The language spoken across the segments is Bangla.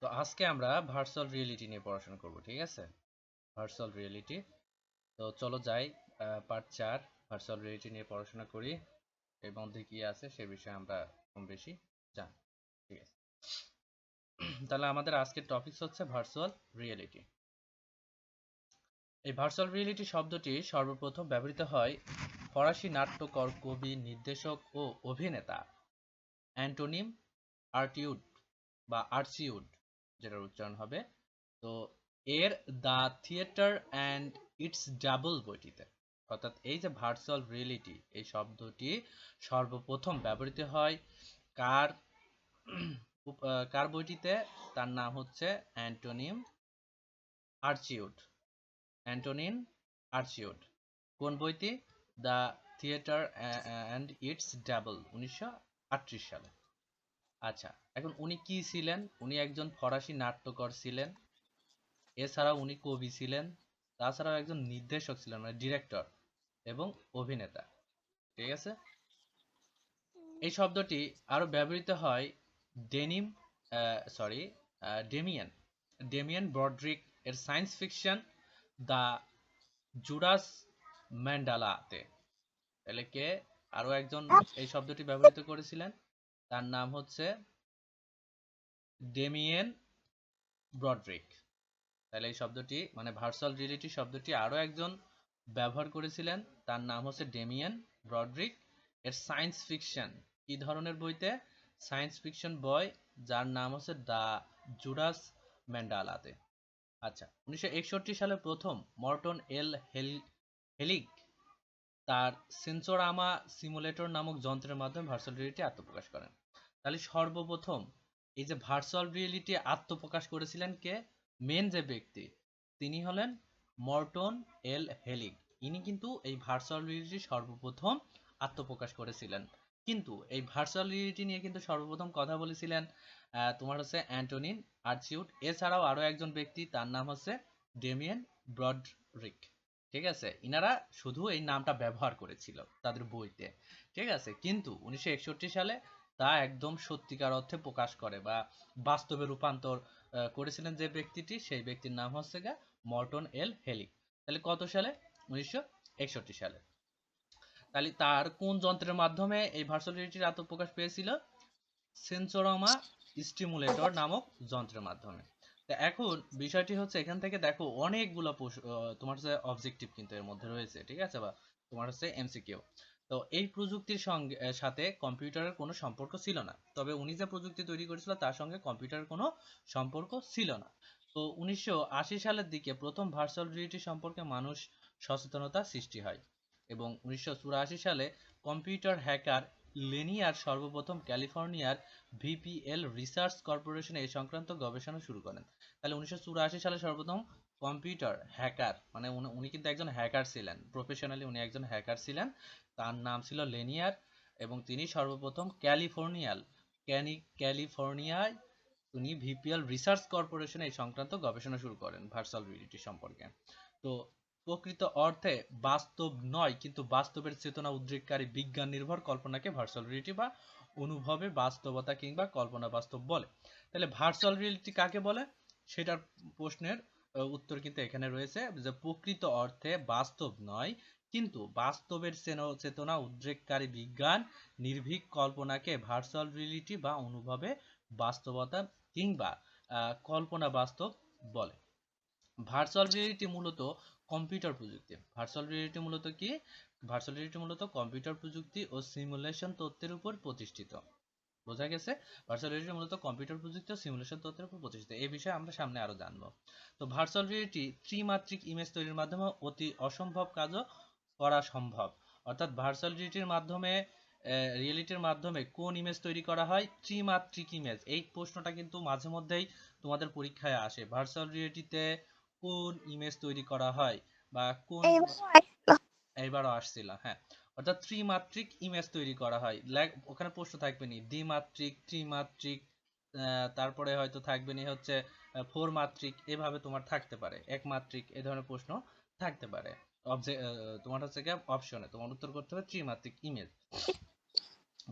তো আজকে আমরা ভার্চুয়াল রিয়েলিটি নিয়ে পড়াশোনা করব, ঠিক আছে? Virtual reality. তো চলো যাই, পার্ট 4 ভার্চুয়াল রিয়েলিটি নিয়ে পড়াশোনা করি। এর মধ্যে কি আছে সে বিষয়ে আমরা কম বেশি জানি, ঠিক আছে? তাহলে আমাদের আজকের টপিকস হচ্ছে ভার্চুয়াল রিয়েলিটি। এই ভার্চুয়াল রিয়েলিটি শব্দটি সর্বপ্রথম ব্যবহৃত হয় ফরাসি নাট্যকার, কবি, নির্দেশক ও অভিনেতা অ্যান্টোনিম আর্টিউড বা আর্চিউড, যেটার উচ্চারণ হবে, তো এর the theatre and it's double বইটিতে। অর্থাৎ এই যে ভার্চুয়াল রিয়েলিটি এই শব্দটি সর্বপ্রথম ব্যবহৃত হয় কার কার বইটিতে? তার নাম হচ্ছে অ্যান্টোনিম আর্চিউড, অ্যান্টোনিন আর্চিউড। কোন বইটি? The theatre and it's double, 1938 সালে। আচ্ছা, এখন উনি কি ছিলেন? উনি একজন ফরাসি নাট্যকার ছিলেন, এছাড়াও উনি কবি ছিলেন, তাছাড়াও একজন নির্দেশক ছিলেন, মানে ডিরেক্টর এবং অভিনেতা, ঠিক আছে? এই শব্দটি আরো ব্যবহৃত হয় ডেনিম সরি ডেমিয়ান ডেমিয়ান ব্রডরিক এর সায়েন্স ফিকশন দ্য জুডাস ম্যান্ডালাতে। তাহলে কে আরো একজন এই শব্দটি ব্যবহৃত করেছিলেন? তার নাম হচ্ছে ডেমিয়েন ব্রডরিক। তাহলে এই শব্দটি মানে ভার্চুয়াল রিয়েলিটি শব্দটি আরো একজন ব্যবহার করেছিলেন, তার নাম হচ্ছে ডেমিয়ান ব্রডরিক। এর সায়েন্স ফিকশন, কি ধরনের বইতে? সায়েন্স ফিকশন বই, যার নাম হচ্ছে দ্য জুডাস ম্যান্ডালাতে। আচ্ছা, 1961 সালে প্রথম মর্টন এল হেলিগ তার সেন্সোরামা সিমুলেটর নামক যন্ত্রের মাধ্যমে ভার্চুয়াল রিয়েলিটি আত্মপ্রকাশ করেন। তাহলে সর্বপ্রথম এই যে ভার্চুয়াল রিয়েলিটি আত্মপ্রকাশ করেছিলেন কে? মেন যে ব্যক্তি, তিনি হলেন মর্টন এল হেলিগ। ইনি কিন্তু এই ভার্চুয়াল রিয়েলিটি সর্বপ্রথম আত্মপ্রকাশ করেছিলেন। কিন্তু এই ভার্চুয়াল রিয়েলিটি নিয়ে কিন্তু সর্বপ্রথম কথা বলেছিলেন তোমার হচ্ছে অ্যান্টোনিন আর্চিউড। এছাড়াও আরো একজন ব্যক্তি, তার নাম হচ্ছে ডেমিয়েন ব্রডরিক, ঠিক আছে? ইনারা শুধু এই নামটা ব্যবহার করেছিল তাদের বইতে, ঠিক আছে? কিন্তু 1961 সালে তা একদম সত্যিকার অর্থে প্রকাশ করে বা বাস্তবে রূপান্তর করেছিলেন যে ব্যক্তিটি, সেই ব্যক্তির নাম হচ্ছে মর্টন এল হেলিগ। তাহলে কত সালে? 1961 সালে। তাহলে তার কোন যন্ত্রের মাধ্যমে এই ভার্চুয়াল রিয়েলিটির আত্মপ্রকাশ পেয়েছিল? সেন্সোরামা স্টিমুলেটর নামক যন্ত্রের মাধ্যমে। তো এখন বিষয়টি হচ্ছে, এখান থেকে দেখো অনেকগুলো তোমার হচ্ছে অবজেক্টিভ কিন্তু এর মধ্যে রয়েছে, ঠিক আছে? বা তোমার হচ্ছে এমসিকিউ। তো এই প্রযুক্তির সঙ্গে সাথে কম্পিউটারের কোনো সম্পর্ক ছিল না, তবে উনি যে প্রযুক্তি তৈরি করেছিল তার সঙ্গে কম্পিউটারের কোনো সম্পর্ক ছিল না। তো 1980 সালের দিকে প্রথম ভার্চুয়াল রিয়েলিটি সম্পর্কে মানুষ সচেতনতা সৃষ্টি হয় এবং 1984 সালে কম্পিউটার হ্যাকার লেনিয়ার সর্বপ্রথম ক্যালিফোর্নিয়ার ভিপিএল রিসার্চ কর্পোরেশনে এই সংক্রান্ত গবেষণা শুরু করেন। তাহলে 1984 সালে সর্বপ্রথম কম্পিউটার হ্যাকার, মানে উনি কিন্তু একজন হ্যাকার ছিলেন, প্রফেশনালি উনি একজন হ্যাকার ছিলেন, তার নাম ছিল লেনিয়ার, এবং তিনি সর্বপ্রথম ক্যালিফোর্নিয়ায় উনি ভিপিএল রিসার্চ কর্পোরেশনে এই সংক্রান্ত গবেষণা শুরু করেন ভার্চুয়াল রিয়েলিটি সম্পর্কে। তো প্রকৃত অর্থে বাস্তব নয় কিন্তু বাস্তবের চেতনা উদ্রেককারী বিজ্ঞান নির্ভর কল্পনাকে ভার্চুয়াল রিয়েলিটি বা অনুভবে বাস্তবতা কিংবা কল্পনা বাস্তব বলে। তাহলে ভার্চুয়াল রিয়েলিটি কাকে বলে সেটার প্রশ্নের উত্তর কিন্তু এখানে রয়েছে, যে প্রকৃত অর্থে বাস্তব নয় কিন্তু বাস্তবের চেতনা উদ্রেককারী বিজ্ঞান নির্ভীক কল্পনাকে ভার্চুয়াল রিয়েলিটি বা অনুভবে বাস্তবতা কিংবা কল্পনা বাস্তব বলে। ভার্চুয়াল রিয়েলিটি মূলত কম্পিউটার প্রযুক্তি। ভার্চুয়াল রিয়েলিটি মূলত কি? ভার্চুয়াল রিয়েলিটি মূলত কম্পিউটার প্রযুক্তি ও সিমুলেশন তত্ত্বের উপর প্রতিষ্ঠিত। বোঝা গেছে? ভার্চুয়াল রিয়েলিটি মূলত কম্পিউটার প্রযুক্তি ও সিমুলেশন তত্ত্বের উপর প্রতিষ্ঠিত। এই বিষয়ে আমরা সামনে আরো জানবো। তো ভার্চুয়াল রিয়েলিটি ত্রিমাত্রিক ইমেজ তৈরির মাধ্যমে অতি অসম্ভব কাজও করা সম্ভব। অর্থাৎ ভার্চুয়াল রিয়েলিটির মাধ্যমে কোন ইমেজ তৈরি করা হয়? ত্রিমাত্রিক ইমেজ। এই প্রশ্নটা কিন্তু মাঝে মধ্যেই তোমাদের পরীক্ষায় আসে, ভার্চুয়াল রিয়েলিটিতে কোন ইমেজ তৈরি করা হয় বা কোন, এইবারও আসলো। এইবারও আসছিল, হ্যাঁ। অর্থাৎ ত্রিমাত্রিক ইমেজ তৈরি করা হয়। ওখানে প্রশ্ন থাকবে নি দ্বিমাত্রিক, ত্রিমাত্রিক, তারপরে হয়তো থাকবে নি হচ্ছে ফোর মাত্রিক, এভাবে তোমার থাকতে পারে, একমাত্রিক, এই ধরনের প্রশ্ন থাকতে পারে। তোমার হচ্ছে কি অপশনে তোমার উত্তর করতে হবে ত্রিমাত্রিক ইমেজ।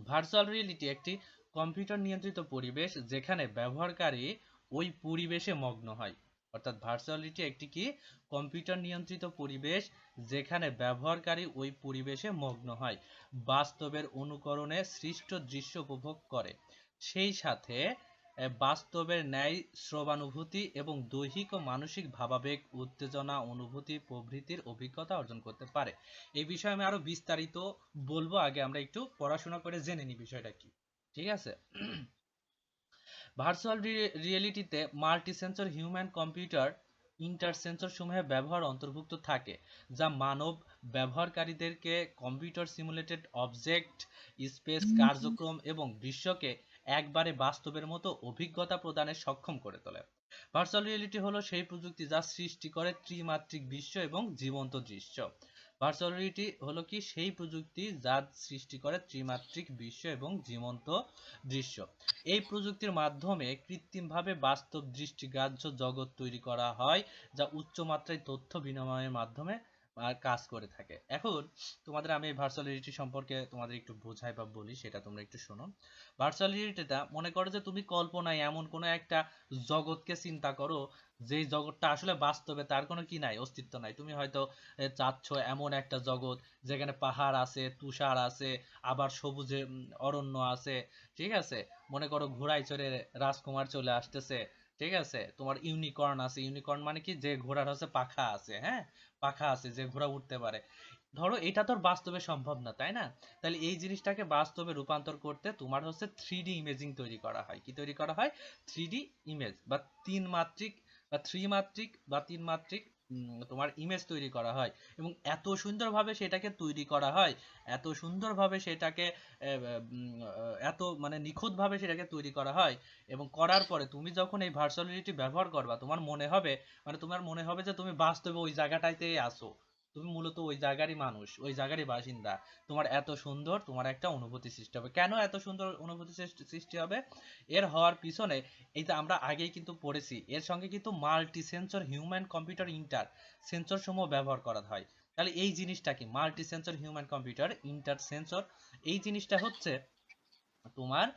ভার্চুয়াল রিয়েলিটি একটি কম্পিউটার নিয়ন্ত্রিত পরিবেশ যেখানে ব্যবহারকারী ওই পরিবেশে মগ্ন হয়। অর্থাৎ ভার্চুয়াল রিয়েলিটি একটি কি কম্পিউটার নিয়ন্ত্রিত পরিবেশ যেখানে ব্যবহারকারী ওই পরিবেশে মগ্ন হয়, বাস্তবের অনুকরণে সৃষ্ট দৃশ্য উপভোগ করে, সেই সাথে বাস্তবের ন্যায় শ্রবানুভূতি এবং দৈহিক ও মানসিক ভাবাবেগ, উত্তেজনা, অনুভূতি প্রভৃতির অভিজ্ঞতা অর্জন করতে পারে। এই বিষয়ে আমি আরো বিস্তারিত বলবো, আগে আমরা একটু পড়াশোনা করে জেনে নিই বিষয়টা কি। ঠিক আছে। ভার্চুয়াল রিয়েলিটিতে মাল্টি সেন্সর হিউম্যান কম্পিউটার ইন্টারসেন্সর সমূহের ব্যবহার অন্তর্ভুক্ত থাকে, যা মানব ব্যবহারকারীদেরকে কম্পিউটার সিমুলেটেড অবজেক্ট, স্পেস, কার্যক্রম এবং দৃশ্যকে একবারে বাস্তবের মতো অভিজ্ঞতা প্রদানে সক্ষম করে তোলে। ভার্চুয়াল রিয়েলিটি হলো সেই প্রযুক্তি যা সৃষ্টি করে ত্রিমাত্রিক বিশ্ব এবং জীবন্ত দৃশ্য। ভার্চুয়াল রিয়েলিটি হলো কি সেই প্রযুক্তি যা সৃষ্টি করে ত্রিমাত্রিক বিশ্ব এবং জীবন্ত দৃশ্য। এই প্রযুক্তির মাধ্যমে কৃত্রিমভাবে বাস্তব দৃষ্টিগ্রাহ্য জগৎ তৈরি করা হয়, যা উচ্চ মাত্রায় তথ্য বিনিময়ের মাধ্যমে কাজ করে থাকে। এখন তোমাদের আমি ভার্চুয়াল রিয়েলিটি সম্পর্কে তোমাদের একটু বোঝাই বা বলি, সেটা তোমরা একটু শোনো। ভার্চুয়াল রিয়েলিটিটা মনে করো যে তুমি কল্পনায় এমন কোনো একটা জগৎকে চিন্তা করো, যেই জগৎটা আসলে বাস্তবে তার কোনো কি নাই, অস্তিত্ব নাই। তুমি হয়তো চাচ্ছ এমন একটা জগৎ যেখানে পাহাড় আছে, তুষার আছে, আবার সবুজে অরণ্য আছে। ঠিক আছে। মনে করো ঘোড়ায় চড়ে রাজকুমার চলে আসতেছে। ঠিক আছে। তোমার ইউনিকর্ন আছে। ইউনিকর্ন মানে কি, যে ঘোড়ার হচ্ছে পাখা আছে। হ্যাঁ, পাখা আছে, যে ঘোড়া উঠতে পারে। ধরো এটা তো বাস্তবে সম্ভব না, তাই না? তাহলে এই জিনিসটাকে বাস্তবে রূপান্তর করতে তোমার হচ্ছে 3D ইমেজিং তৈরি করা হয়। কি তৈরি করা হয়? 3D ইমেজ বা তিন মাত্রিক বা ত্রিমাত্রিক বা তিন মাত্রিক তোমার ইমেজ তৈরি করা হয়, এবং এত সুন্দরভাবে সেটাকে তৈরি করা হয়, এত সুন্দরভাবে সেটাকে এত মানে নিখুঁতভাবে সেটাকে তৈরি করা হয়, এবং করার পরে তুমি যখন এই ভার্চুয়াল রিয়েলিটি ব্যবহার করবা, তোমার মনে হবে যে তুমি বাস্তবে ওই জায়গাটাতেই আসো। তুমি মূলত ওই জায়গারই মানুষ, ওই জায়গারই বাসিন্দা। তোমার এত সুন্দর তোমার একটা অনুভূতি সৃষ্টি হবে। কেন এত সুন্দর অনুভূতি সৃষ্টি হবে? এর হওয়ার পিছনে, এই যে আমরা আগেই কিন্তু পড়েছি, এর সঙ্গে কিন্তু multi sensor human computer inter sensor সমূহ ব্যবহার করা হয়। তাহলে এই জিনিসটা কি multi sensor human computer inter sensor? এই জিনিসটা হচ্ছে তোমার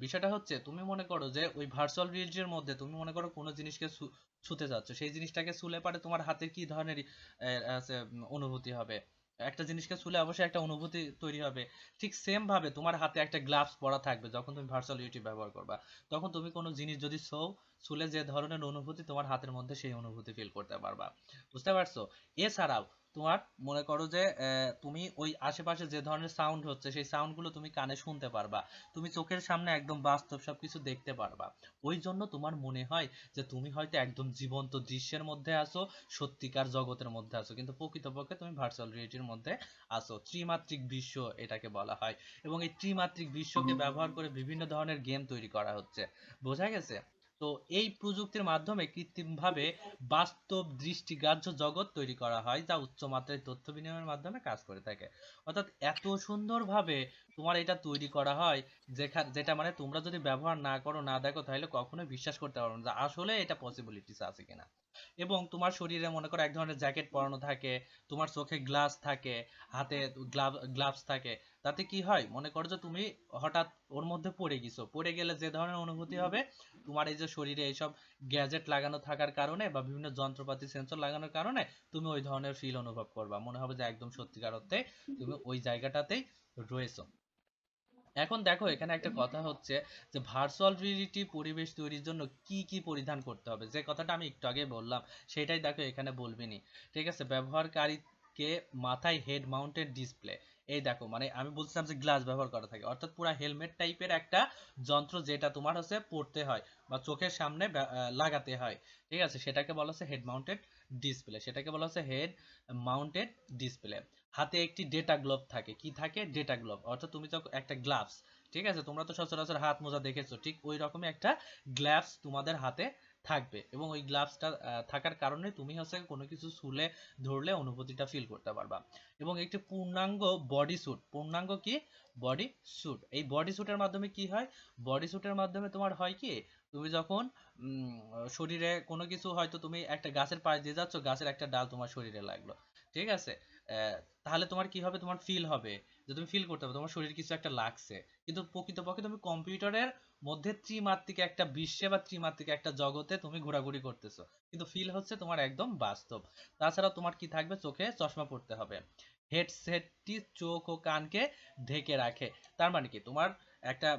বিষয়টা হচ্ছে, তুমি মনে করো যে ওই ভার্চুয়াল রিয়েলিটির মধ্যে তুমি মনে করো কোনো জিনিসকে ছুতে যাচ্ছ, সেই জিনিসটাকে ছুলে পারে তোমার হাতের কি ধরনের অনুভূতি হবে? একটা জিনিসকে ছুলে অবশ্যই একটা অনুভূতি তৈরি হবে। ঠিক সেম ভাবে তোমার হাতে একটা গ্লাভস পরা থাকবে যখন তুমি ভার্চুয়াল রিয়েলিটি ব্যবহার করবা, তখন তুমি কোনো জিনিস যদি ছুলে যে ধরনের অনুভূতি, তোমার হাতের মধ্যে সেই অনুভূতি ফিল করতে পারবা। বুঝতে পারছো? এছাড়াও তোমার মনে করো যে তুমি ওই আশেপাশে যে ধরনের সাউন্ড হচ্ছে, সেই সাউন্ড গুলো তুমি কানে শুনতে পারবা, তুমি চোখের সামনে একদম বাস্তব সবকিছু দেখতে পারবা। ওই জন্য তোমার মনে হয় যে তুমি হয়তো একদম জীবন্ত দৃশ্যের মধ্যে আছো, সত্যিকার জগতের মধ্যে আছো, কিন্তু প্রকৃতপক্ষে তুমি ভার্চুয়াল রিয়েলিটির মধ্যে আছো। ত্রিমাত্রিক বিশ্ব এটাকে বলা হয়, এবং এই ত্রিমাত্রিক বিশ্বকে ব্যবহার করে বিভিন্ন ধরনের গেম তৈরি করা হচ্ছে। বোঝা গেছে? তো এই প্রযুক্তির মাধ্যমে কৃত্রিমভাবে বাস্তব দৃষ্টিগ্রাহ্য জগৎ তৈরি করা হয়, যা উচ্চমাত্রায় তথ্য বিনিময়ের মাধ্যমে কাজ করে থাকে। অর্থাৎ এত সুন্দরভাবে তোমার এটা তৈরি করা হয়, যেটা মানে তোমরা যদি ব্যবহার না করো, না দেখো, তাহলে কখনোই বিশ্বাস করতে পারবে না যে আসলে এটা পসিবিলিটিস আছে কিনা। এবং তোমার শরীরে মনে করো এক ধরনের জ্যাকেট পরানো থাকে, তোমার চোখে গ্লাস থাকে, হাতে গ্লাভস থাকে। তাতে কি হয়, মনে করো যে তুমি হঠাৎ ওর মধ্যে পড়ে গেছো, পড়ে গেলে যে ধরনের অনুভূতি হবে, তোমার এই যে শরীরে এইসব গ্যাজেট লাগানো থাকার কারণে বা বিভিন্ন যন্ত্রপাতি সেন্সর লাগানোর কারণে তুমি ওই ধরনের ফিল অনুভব করবা। মনে হবে যে একদম সত্যিকার অর্থে তুমি ওই জায়গাটাতেই রয়েছো। এখন দেখো, এখানে একটা কথা হচ্ছে যে ভার্চুয়াল রিয়েলিটি পরিবেশ তৈরির জন্য কি কি পরিধান করতে হবে, যে কথাটা আমি একটু আগে বললাম, সেটাই দেখো এখানে বলবিনি। ঠিক আছে। ব্যবহারকারীকে মাথায় হেড মাউন্টেড ডিসপ্লে, এই দেখো মানে আমি বলছিলাম যে গ্লাস ব্যবহার করা থাকে, অর্থাৎ পুরো হেলমেট টাইপের একটা যন্ত্র, যেটা তোমার হচ্ছে পড়তে হয় বা চোখের সামনে লাগাতে হয়। ঠিক আছে। সেটাকে বলা হচ্ছে হেড মাউন্টেড ডিসপ্লে, সেটাকে বলা হচ্ছে হেড মাউন্টেড ডিসপ্লে। হাতে একটি ডেটা গ্লোভ থাকে। কি থাকে? Data glove. অর্থাৎ তুমি তো একটা গ্লাভস। ঠিক আছে। তোমরা তো সচরাচর হাত মোজা দেখেছো, ঠিক ওই রকমই একটা গ্লাভস তোমাদের হাতে থাকবে, এবং ওই গ্লাভসটা থাকার কারণে তুমি হচ্ছে কোনো কিছু ছুলে ধরলে অনুভূতিটা ফিল করতে পারবা। এবং একটি পূর্ণাঙ্গ বডি স্যুট। পূর্ণাঙ্গ কি? Body suit. এই বডি স্যুটের মাধ্যমে কি হয়? বডি স্যুটের মাধ্যমে তোমার হয় কি, তুমি যখন শরীরে কোনো কিছু, হয়তো তুমি একটা গাছের পাশ দিয়ে যাচ্ছ, গাছের একটা ডাল তোমার শরীরে লাগলো, ঠিক আছে? তাহলে তোমার কি হবে, তোমার ফিল হবে যে তুমি ফিল করতে হবে তোমার শরীরে কিছু একটা লাগছে, কিন্তু প্রকৃতপক্ষে তুমি কম্পিউটারের মধ্যে ত্রিমাত্রিক একটা বিশ্বে বা ত্রিমাত্রিক একটা জগতে তুমি ঘোরাঘুরি করতেছো, কিন্তু ফিল হচ্ছে তোমার একদম বাস্তব। তাছাড়া তোমার কি থাকবে, চোখে চশমা পড়তে হবে। হেডসেটটি চোখ ও কানকে ঢেকে রাখে। তার মানে কি, তোমার একটা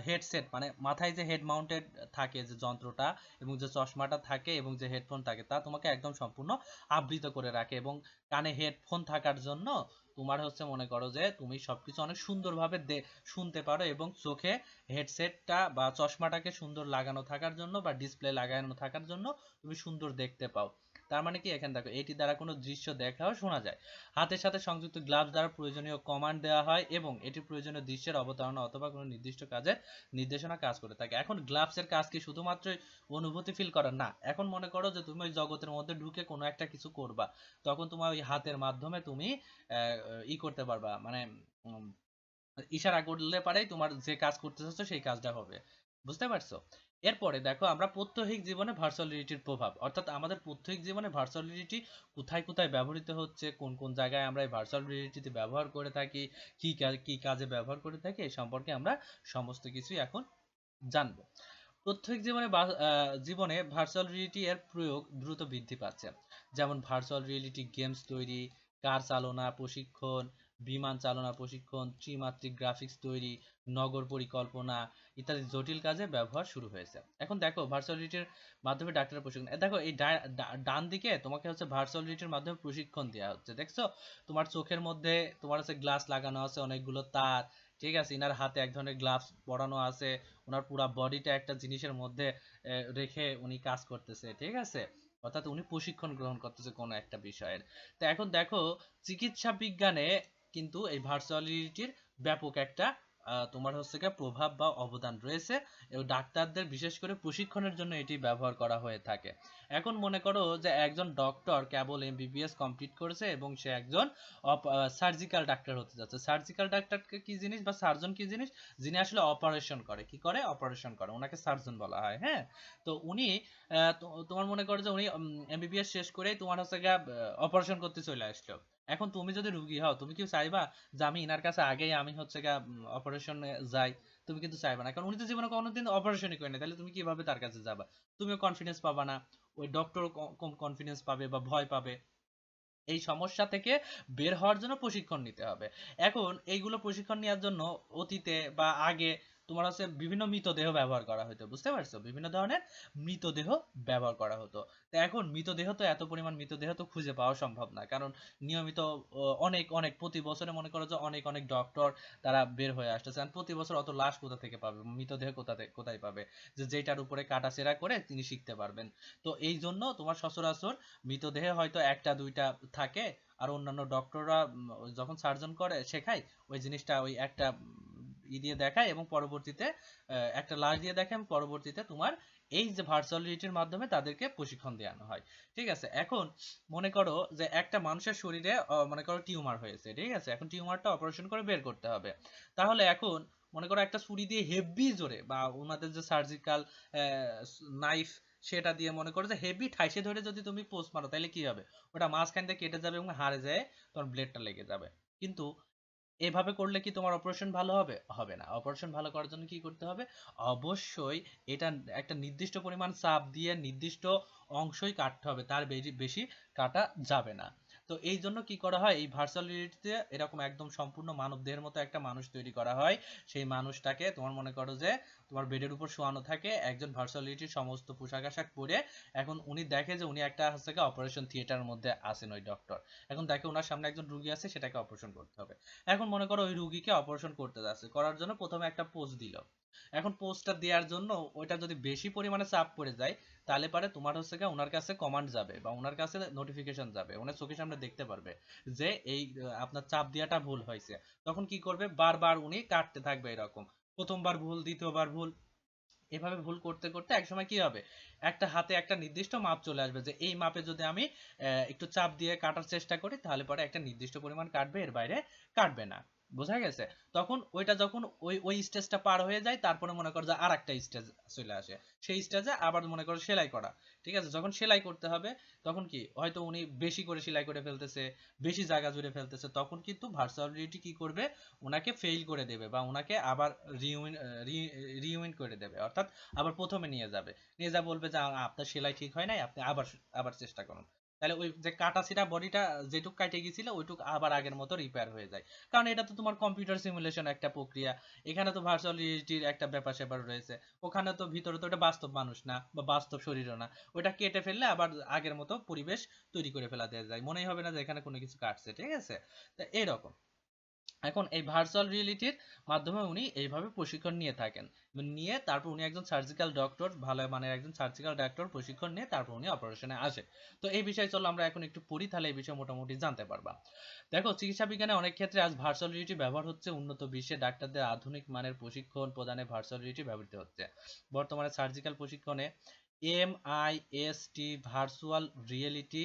হেডসেট মানে মাথায় যে হেড মাউন্টেড থাকে যে যন্ত্রটা, এবং যে চশমাটা থাকে এবং যে হেডফোন থাকে, তা তোমাকে একদম সম্পূর্ণ আবৃত করে রাখে। এবং কানে হেডফোন থাকার জন্য তোমার হচ্ছে মনে করো যে তুমি সবকিছু অনেক সুন্দরভাবে শুনতে পারো, এবং চোখে হেডসেটটা বা চশমাটাকে সুন্দর লাগানো থাকার জন্য বা ডিসপ্লে লাগানো থাকার জন্য তুমি সুন্দর দেখতে পাও। তার মানে কি, এখানে দেখো এটি দ্বারা কোনো দৃশ্য দেখা ও শোনা যায়। হাতের সাথে সংযুক্ত গ্লাভস দ্বারা প্রয়োজনীয় কমান্ড দেওয়া হয় এবং এটি প্রয়োজনীয় দৃশ্যের অবতারণা অথবা কোনো নির্দিষ্ট কাজের নির্দেশনা কাজ করে থাকে। এখন গ্লাভসের কাজ কি শুধুমাত্র অনুভূতি ফিল করা না, এখন মনে করো যে তুমি ওই জগতের মধ্যে ঢুকে কোনো একটা কিছু করবা, তখন তোমার ওই হাতের মাধ্যমে তুমি ই করতে পারবা, মানে উম, ইশারা করলে পারেই তোমার যে কাজ করতে চাচ্ছ সেই কাজটা হবে। বুঝতে পারছো? এরপরে দেখো আমরা প্রাত্যহিক জীবনে ভার্চুয়াল রিয়েলিটির প্রভাব, অর্থাৎ আমাদের প্রাত্যহিক জীবনে ভার্চুয়াল রিয়েলিটি কোথায় কোথায় ব্যবহৃত হচ্ছে, কোন কোন জায়গায় আমরা এই ভার্চুয়াল রিয়েলিটিতে ব্যবহার করে থাকি, কি কাজে ব্যবহার করে থাকি, এই সম্পর্কে আমরা সমস্ত কিছুই এখন জানবো। প্রত্যেক জীবনে ভার্চুয়াল রিয়েলিটি এর প্রয়োগ দ্রুত বৃদ্ধি পাচ্ছে। যেমন ভার্চুয়াল রিয়েলিটি গেমস তৈরি, কার চালনা প্রশিক্ষণ, বিমান চালনা প্রশিক্ষণ, ত্রিমাত্রিক গ্রাফিক্স তৈরি, নগর পরিকল্পনা ইত্যাদি জটিল কাজে ব্যবহার শুরু হয়েছে। এখন দেখো ভার্চুয়াল রিয়েলিটির মাধ্যমে ডাক্তারের প্রশিক্ষণ, দেখো এই ডান দিকে তোমাকে হচ্ছে ভার্চুয়াল রিয়েলিটির মাধ্যমে প্রশিক্ষণ দেওয়া হচ্ছে, দেখছো? তোমার চোখের মধ্যে তোমার হচ্ছে গ্লাস লাগানো আছে, অনেকগুলো তার, ঠিক আছে, ইনার হাতে এক ধরনের গ্লাভস পরানো আছে, ওনার পুরা বডিটা একটা জিনিসের মধ্যে রেখে উনি কাজ করতেছে, ঠিক আছে? অর্থাৎ উনি প্রশিক্ষণ গ্রহণ করতেছে কোনো একটা বিষয়ের। তো এখন দেখো চিকিৎসা বিজ্ঞানে কিন্তু এই ভার্চুয়াল রিয়েলিটির ব্যাপক একটা তোমার হচ্ছে গিয়ে প্রভাব বা অবদান রয়েছে, এবং ডাক্তারদের বিশেষ করে প্রশিক্ষণের জন্য এটি ব্যবহার করা হয়ে থাকে। এখন মনে করো যে একজন ডক্টর কেবল এমবিবিএস কমপ্লিট করেছে এবং সে একজন সার্জিক্যাল ডাক্তার হতে যাচ্ছে। সার্জিক্যাল ডাক্তার কি জিনিস বা সার্জন কি জিনিস? যিনি আসলে অপারেশন করে, কি করে? অপারেশন করে, ওনাকে সার্জন বলা হয়। হ্যাঁ, তো উনি তোমার মনে করো যে উনি এমবিবিএস শেষ করেই তোমার হচ্ছে গিয়ে অপারেশন করতে চলে আসলো। এখন তুমি যদি রুগী হও, তুমি কি চাইবা যে আমি ইনার কাছে আগেই আমি হচ্ছে গিয়ে অপারেশনে যাই? তুমি কিন্তু চাইবা না, কারণ উনি তো জীবনে কোনোদিন অপারেশনই করেনি, তাহলে তুমি কিভাবে তার কাছে যাবা? তুমিও কনফিডেন্স পাবা না, ওই ডক্টর কম কনফিডেন্স পাবে বা ভয় পাবে। এই সমস্যা থেকে বের হওয়ার জন্য প্রশিক্ষণ নিতে হবে। এখন এইগুলো প্রশিক্ষণ নেওয়ার জন্য অতীতে বা আগে তোমার হচ্ছে বিভিন্ন মৃতদেহ ব্যবহার করা হতো, বুঝতে পারছো? বিভিন্ন ধরনের মৃতদেহ ব্যবহার করা হতো। তো এখন মৃতদেহ তো এত পরিমাণ মৃতদেহ তো খুঁজে পাওয়া সম্ভব না, কারণ নিয়মিত অনেক অনেক প্রতি বছরে মনে করো যে অনেক অনেক ডক্টর তারা বের হয়ে আসতেছে, আর প্রতি বছর অত লাশ কোথা থেকে পাবে, মৃতদেহ কোথায় পাবে যে যেটার উপরে কাটাছেঁড়া করে তিনি শিখতে পারবেন? তো এই জন্য তোমার সচরাচর মৃতদেহে হয়তো একটা দুইটা থাকে, আর অন্যান্য ডক্টররা যখন সার্জন করে শেখায় ওই জিনিসটা ওই একটা দিয়ে দেখায়, এবং পরবর্তীতে একটা লাশ দিয়ে দেখায়, এবং পরবর্তীতে তোমার এই যে ভার্চুয়াল রিয়েলিটির মাধ্যমে তাদেরকে প্রশিক্ষণ দেওয়ানো হয়। ঠিক আছে, এখন মনে করো যে একটা মানুষের শরীরে মনে করো টিউমার হয়েছে, ঠিক আছে, এখন টিউমারটা অপারেশন করে বের করতে হবে। তাহলে এখন মনে করো একটা ছুরি দিয়ে হেভি জোরে, বা ওনাদের যে সার্জিক্যাল নাইফ সেটা দিয়ে মনে করো যে হেভি ঠাইসে ধরে যদি তুমি পোস্ট মারো, তাহলে কি হবে? ওটা মাঝখান দিয়ে কেটে যাবে এবং হাড়ে যায় তোমার ব্লেডটা লেগে যাবে। কিন্তু এভাবে করলে কি তোমার অপারেশন ভালো হবে? হবে না। অপারেশন ভালো করার জন্য কি করতে হবে? অবশ্যই এটা একটা নির্দিষ্ট পরিমাণ চাপ দিয়ে নির্দিষ্ট অংশই কাটতে হবে, তার বেশি বেশি কাটা যাবে না। তো এই জন্য কি করা হয়, এই ভার্চুয়াল রিয়েলিটিতে এরকম একদম সম্পূর্ণ মানবদেহের মতো একটা মানুষ তৈরি করা হয়। সেই মানুষটাকে তোমার মনে করো যে তোমার বেডের উপর শোয়ানো থাকে একজন ভার্চুয়াল রিয়েলিটির সমস্ত পোশাক আশাক পরে। এখন উনি দেখে যে উনি একটা হচ্ছে অপারেশন থিয়েটারের মধ্যে আছেন ওই ডক্টর। এখন দেখে ওনার সামনে একজন রুগী আছে, সেটাকে অপারেশন করতে হবে। এখন মনে করো ওই রুগীকে অপারেশন করতে যাচ্ছে, করার জন্য প্রথমে একটা পোজ দিল। এখন পোজটা দেওয়ার জন্য ওইটা যদি বেশি পরিমাণে চাপ পড়ে যায়, তাহলে পারে তোমার হচ্ছে গিয়ে ওনার কাছে কমান্ড যাবে বা ওনার কাছে নোটিফিকেশন যাবে, ওনার চোখের সামনে দেখতে পারবে যে এই আপনার চাপ দেওয়াটা ভুল হয়েছে। তখন কি করবে, বারবার উনি কাটতে থাকবে এরকম, প্রথমবার ভুল, দ্বিতীয়বার ভুল, এভাবে ভুল করতে করতে একসময় কি হবে, একটা হাতে একটা নির্দিষ্ট মাপ চলে আসবে যে এই মাপে যদি আমি একটু চাপ দিয়ে কাটার চেষ্টা করি, তাহলে পরে একটা নির্দিষ্ট পরিমাণ কাটবে, এর বাইরে কাটবে না। বোঝা গেছে? তখন ওইটা যখন ওই স্টেজটা পার হয়ে যায়, তারপরে মনে করো যে আরেকটা স্টেজ চলে আসে, সেই স্টেজে আবার মনে করো সেলাই করা। ঠিক আছে, যখন সেলাই করতে হবে তখন কি হয়তো উনি বেশি করে সেলাই করে ফেলতেছে, বেশি জায়গা জুড়ে ফেলতেছে, তখন কিন্তু ভার্চুয়াল রিয়েলিটি কি করবে, ওনাকে ফেইল করে দেবে বা ওনাকে আবার রিউইন রিউইন করে দেবে, অর্থাৎ আবার প্রথমে নিয়ে যাবে, নিয়ে যা বলবে যে আপনার সেলাই ঠিক হয় নাই, আপনি আবার আবার চেষ্টা করুন। তাহলে ওই যে কাটা ছিঁড়া বডিটা যেটুক কাটে গেছিল ওইটুক আবার আগের মতো রিপেয়ার হয়ে যায়। কারণ এটা তো তোমার কম্পিউটার সিমুলেশন একটা প্রক্রিয়া, এখানে তো ভার্চুয়াল রিয়েলিটির একটা ব্যাপার স্যাপার রয়েছে, ওখানে তো ভিতরে তো ওটা বাস্তব মানুষ না বা বাস্তব শরীরও না, ওটা কেটে ফেললে আবার আগের মতো পরিবেশ তৈরি করে ফেলা দেওয়া যায়, মনেই হবে না যে এখানে কোনো কিছু কাটছে। ঠিক আছে, তা এরকম এখন এই ভার্চুয়াল রিয়েলিটির মাধ্যমে উনি এইভাবে প্রশিক্ষণ নিয়ে থাকেন, নিয়ে তারপর উনি একজন সার্জিক্যাল ডক্টর, ভালো মানের একজন সার্জিক্যাল ডক্টর প্রশিক্ষণ নিয়ে তারপর উনি অপারেশনে আসে। তো এই বিষয়ে চলো আমরা এখন একটু পড়ি, তাহলে এই বিষয়ে মোটামুটি জানতে পারবা। দেখো, চিকিৎসা বিজ্ঞানে অনেক ক্ষেত্রে আজ ভার্চুয়াল রিয়েলিটি ব্যবহার হচ্ছে, উন্নত বিশ্বে ডাক্তারদের আধুনিক মানের প্রশিক্ষণ প্রদানে ভার্চুয়াল রিয়েলিটি ব্যবহৃত হচ্ছে। বর্তমানে সার্জিক্যাল প্রশিক্ষণে এমআইএসটি ভার্চুয়াল রিয়েলিটি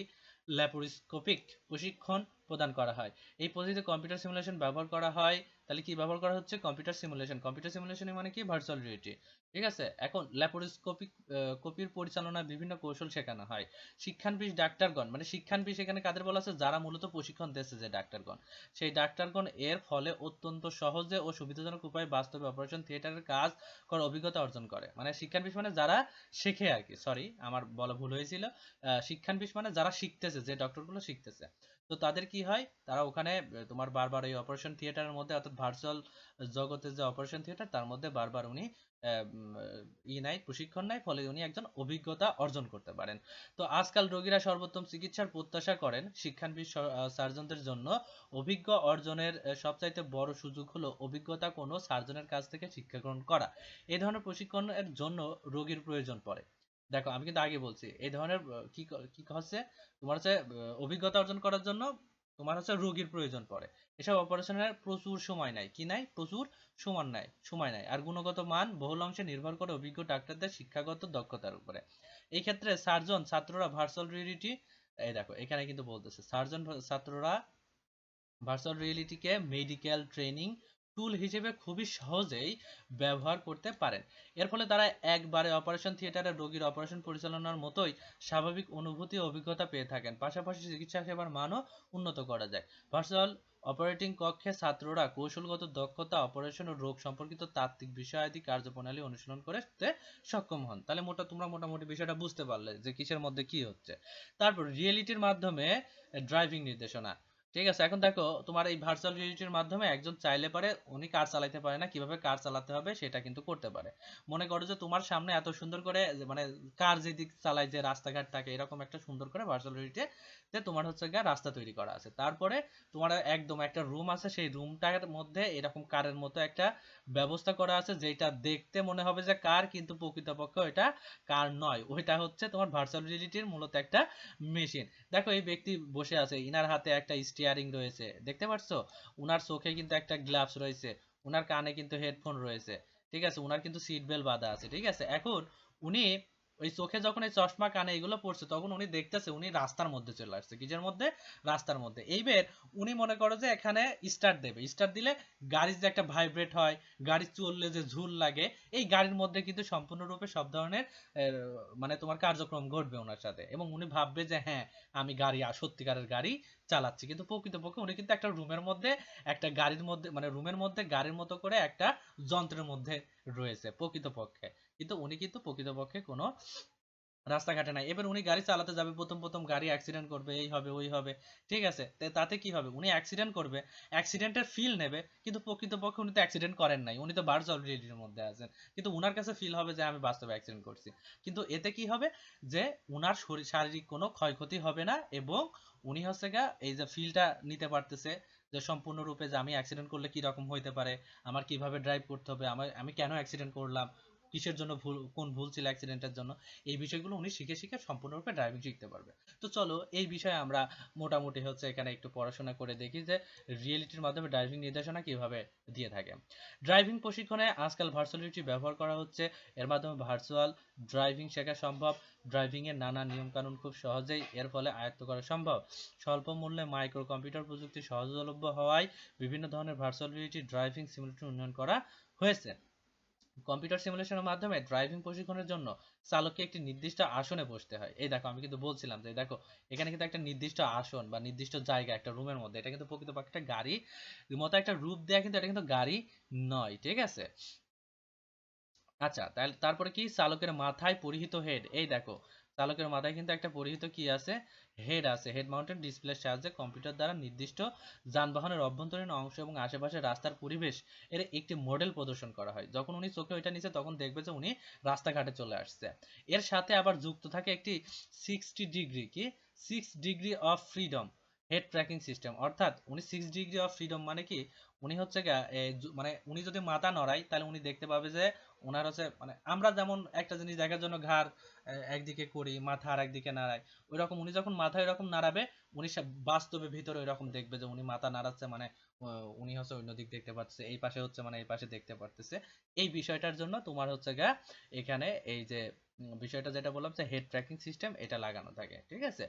ল্যাপারোস্কোপিক প্রশিক্ষণ প্রদান করা হয়। এই পদ্ধতিতে কম্পিউটার সিমুলেশন ব্যবহার করা হয়। তাহলে কি ব্যবহার করা হচ্ছে? Computer simulation. কম্পিউটার সিমুলেশন মানে কি? Virtual reality. ঠিক আছে, এখন ল্যাপারোস্কোপিক কপির পরিচালনায় বিভিন্ন কৌশল শেখানো হয়। শিক্ষানবিশ ডাক্তারগণ, মানে শিক্ষানবিশ এখানে কাদের বলা আছে? যারা মূলত প্রশিক্ষণ দিচ্ছে যে ডাক্তারগণ, সেই ডাক্তারগণ এর ফলে অত্যন্ত সহজে ও সুবিধাজনক উপায়ে বাস্তবে অপারেশন থিয়েটারের কাজ করার অভিজ্ঞতা অর্জন করে। মানে শিক্ষানবিশ মানে যারা শেখে আর কি, সরি আমার বলা ভুল হয়েছিল। শিক্ষানবিশ মানে যারা শিখতেছে, যে ডক্টরগুলো শিখতেছে, তো তাদের কি হয়, তারা ওখানে তোমার বারবার এই অপারেশন থিয়েটারের মধ্যে, অর্থাৎ ভার্চুয়াল জগতের যে অপারেশন থিয়েটার তার মধ্যে বারবার উনি প্রশিক্ষণ নেয়, ফলে উনি একজন অভিজ্ঞতা অর্জন করতে পারেন। তো আজকাল রোগীরা সর্বোত্তম চিকিৎসার প্রত্যাশা করেন। শিক্ষানবিশ সার্জনদের জন্য অভিজ্ঞ অর্জনের সবচাইতে বড় সুযোগ হলো অভিজ্ঞতা কোনো সার্জনের কাছ থেকে শিক্ষা গ্রহণ করা। এই ধরনের প্রশিক্ষণের জন্য রোগীর প্রয়োজন পড়ে। দেখো, আমি কিন্তু আগে বলছি এই ধরনের কি কি হচ্ছে, তোমার হচ্ছে অভিজ্ঞতা অর্জন করার জন্য তোমার হচ্ছে রোগীর প্রয়োজন পড়ে। এসব অপারেশনের প্রচুর সময় নেয়, কি নাই? প্রচুর সময় নেয়, আর গুণগত মান বহুল অংশে নির্ভর করে অভিজ্ঞ ডাক্তারদের শিক্ষাগত দক্ষতার উপরে। এই ক্ষেত্রে সার্জন ছাত্ররা ভার্চুয়াল রিয়েলিটি, এই দেখো এখানে কিন্তু বলতেছে সার্জন ছাত্ররা ভার্চুয়াল রিয়েলিটিকে মেডিকেল ট্রেনিং টুল হিসেবে খুবই সহজেই ব্যবহার করতে পারেন। এর ফলে তারা একবারে অপারেশন থিয়েটারে রোগীর অপারেশন পরিচালনার মতোই স্বাভাবিক অনুভূতি ও অভিজ্ঞতা পেয়ে থাকেন। পাশাপাশি চিকিৎসা সেবার মানও উন্নত করা যায়। ভার্চুয়াল অপারেটিং কক্ষে ছাত্ররা কৌশলগত দক্ষতা, অপারেশন ও রোগ সম্পর্কিত তাত্ত্বিক বিষয়াদি কার্যপ্রণালী অনুশীলন করতে সক্ষম হন। তাহলে তোমরা মোটামুটি বিষয়টা বুঝতে পারলে যে কিসের মধ্যে কি হচ্ছে। তারপর রিয়েলিটির মাধ্যমে ড্রাইভিং নির্দেশনা। ঠিক আছে, এখন দেখো তোমার এই ভার্চুয়াল রিয়েলিটির মাধ্যমে একজন চাইলে পারে উনি কার চালাতে পারে না, কিভাবে কার চালাতে হবে সেটা কিন্তু করতে পারে। মনে করো যে তোমার সামনে এত সুন্দর করে মানে কার যেদিক চালায়, যে রাস্তাঘাট থাকে এরকম একটা সুন্দর করে ভার্চুয়াল রিয়েলিটিতে তোমার হচ্ছে গিয়ে রাস্তা তৈরি করা আছে। তারপরে তোমার একদম একটা রুম আছে, সেই রুমটার মধ্যে এরকম কারের মতো একটা ব্যবস্থা করা আছে, যেটা দেখতে মনে হবে যে কার, কিন্তু প্রকৃতপক্ষে ওইটা কার নয়, ওইটা হচ্ছে তোমার ভার্চুয়াল রিয়েলিটির মূলত একটা মেশিন। দেখো এই ব্যক্তি বসে আছে, ইনার হাতে একটা স্টিয়ারিং রয়েছে, দেখতে পাচ্ছ? উনার চোখে কিন্তু একটা গ্লাভস রয়েছে, উনার কানে কিন্তু হেডফোন রয়েছে। ঠিক আছে, উনার কিন্তু সিট বেল্ট বাঁধা আছে। ঠিক আছে, এখন উনি ওই চোখে যখন এই চশমা কানে এগুলো পড়ছে, তখন উনি দেখতেছে উনি রাস্তার মধ্যে চলে আসছে। কিসের মধ্যে? রাস্তার মধ্যে। এইবার উনি মনে করো যে এখানে স্টার্ট দেবে, স্টার্ট দিলে গাড়ির যে একটা ভাইব্রেট হয়, গাড়ি চললে যে ঝুল লাগে, এই গাড়ির মধ্যে কিন্তু সম্পূর্ণরূপে সব ধরনের মানে তোমার কার্যক্রম ঘটবে ওনার সাথে, এবং উনি ভাববে যে হ্যাঁ আমি গাড়ি, সত্যিকারের গাড়ি চালাচ্ছি। কিন্তু প্রকৃতপক্ষে উনি কিন্তু একটা রুমের মধ্যে, একটা গাড়ির মধ্যে, মানে রুমের মধ্যে গাড়ির মতো করে একটা যন্ত্রের মধ্যে রয়েছে প্রকৃতপক্ষে, কিন্তু উনি কিন্তু প্রকৃতপক্ষে কোনো রাস্তাঘাটে নাই। এবার উনি গাড়ি চালাতে যাবে, প্রথম প্রথম গাড়ি অ্যাক্সিডেন্ট করবে, এই হবে ওই হবে। ঠিক আছে, তাতে কি হবে? উনি অ্যাক্সিডেন্ট করবে, অ্যাক্সিডেন্টের ফিল নেবে, কিন্তু প্রকৃতপক্ষে উনি তো অ্যাক্সিডেন্ট করেন নাই, উনি তো ভার্চুয়াল রিয়েলিটির মধ্যে আছেন, কিন্তু উনার কাছে ফিল হবে যে আমি বাস্তবে অ্যাক্সিডেন্ট করছি। কিন্তু এতে কি হবে, যে উনার শারীরিক কোনো ক্ষয়ক্ষতি হবে না, এবং উনি হচ্ছে গা এই যে ফিলটা নিতে পারতেছে, যে সম্পূর্ণরূপে যে আমি অ্যাক্সিডেন্ট করলে কি রকম হইতে পারে, আমার কিভাবে ড্রাইভ করতে হবে, আমি কেন অ্যাক্সিডেন্ট করলাম, কিসের জন্য ভুল, কোন ভুল ছিল অ্যাক্সিডেন্টের জন্য, এই বিষয়গুলো উনি শিখে শিখে সম্পূর্ণরূপে ড্রাইভিং শিখতে পারবে। তো চলো এই বিষয়ে আমরা মোটামুটি হচ্ছে এখানে একটু পড়াশোনা করে দেখি যে রিয়েলিটির মাধ্যমে ড্রাইভিং নির্দেশনা কিভাবে দিয়ে থাকে। ড্রাইভিং প্রশিক্ষণে আজকাল ভার্চুয়াল রিয়েলিটি ব্যবহার করা হচ্ছে। এর মাধ্যমে ভার্চুয়াল ড্রাইভিং শেখা সম্ভব। ড্রাইভিং এর নানা নিয়মকানুন খুব সহজেই এর ফলে আয়ত্ত করা সম্ভব। স্বল্প মূল্যে মাইক্রো কম্পিউটার প্রযুক্তি সহজলভ্য হওয়ায় বিভিন্ন ধরনের ভার্চুয়াল রিয়েলিটি ড্রাইভিং সিমুলেটর উন্নয়ন করা হয়েছে। কম্পিউটার সিমুলেশনের মাধ্যমে ড্রাইভিং প্রশিক্ষণের জন্য চালককে একটি নির্দিষ্ট আসনে বসতে হয়। এই দেখো আমি কিন্তু বলছিলাম যে দেখো এখানে কিন্তু একটা নির্দিষ্ট আসন বা নির্দিষ্ট জায়গা একটা রুমের মধ্যে, এটা কিন্তু প্রকৃতপক্ষে একটা গাড়ি মতো একটা রূপ দেয়া, কিন্তু এটা কিন্তু গাড়ি নয়, ঠিক আছে। আচ্ছা তাহলে তারপরে কি, চালকের মাথায় পরিহিত হেড, এই দেখো চালকের মাথায় কিন্তু একটা পরিহিত কি আছে, হেড আছে। হেড মাউন্টেড ডিসপ্লের সাহায্যে কম্পিউটার দ্বারা নির্দিষ্ট যানবাহনের অভ্যন্তরীণ অংশ এবং আশেপাশের রাস্তার পরিবেশ এর একটি মডেল প্রদর্শন করা হয়। যখন উনি চোখে ওইটা নিচে তখন দেখবে যে উনি রাস্তাঘাটে চলে আসছে। এর সাথে আবার যুক্ত থাকে একটি 60 ডিগ্রি কি 6 degree of freedom head tracking system. অর্থাৎ উনি 6 ডিগ্রি অফ ফ্রিডম মানে কি, উনি হচ্ছে মানে উনি যদি মাথা নড়ায় তাহলে উনি দেখতে পাবে যে ওনার হচ্ছে, মানে আমরা যেমন একটা জিনিস দেখার জন্য ঘাড় একদিকে করি, মাথা আর একদিকে নাড়াই, ওই রকম উনি যখন মাথা এরকম নাড়াবে উনি বাস্তবে ভিতরে ওইরকম দেখবে যে উনি মাথা নাড়াচ্ছে, মানে উনি হচ্ছে অন্য দিক দেখতে পাচ্ছে, এই পাশে হচ্ছে মানে এই পাশে দেখতে পারতেছে। এই বিষয়টার জন্য তোমার হচ্ছে গা এখানে এই যে বিষয়টা যেটা বললাম যে হেড ট্র্যাকিং সিস্টেম এটা লাগানো থাকে, ঠিক আছে।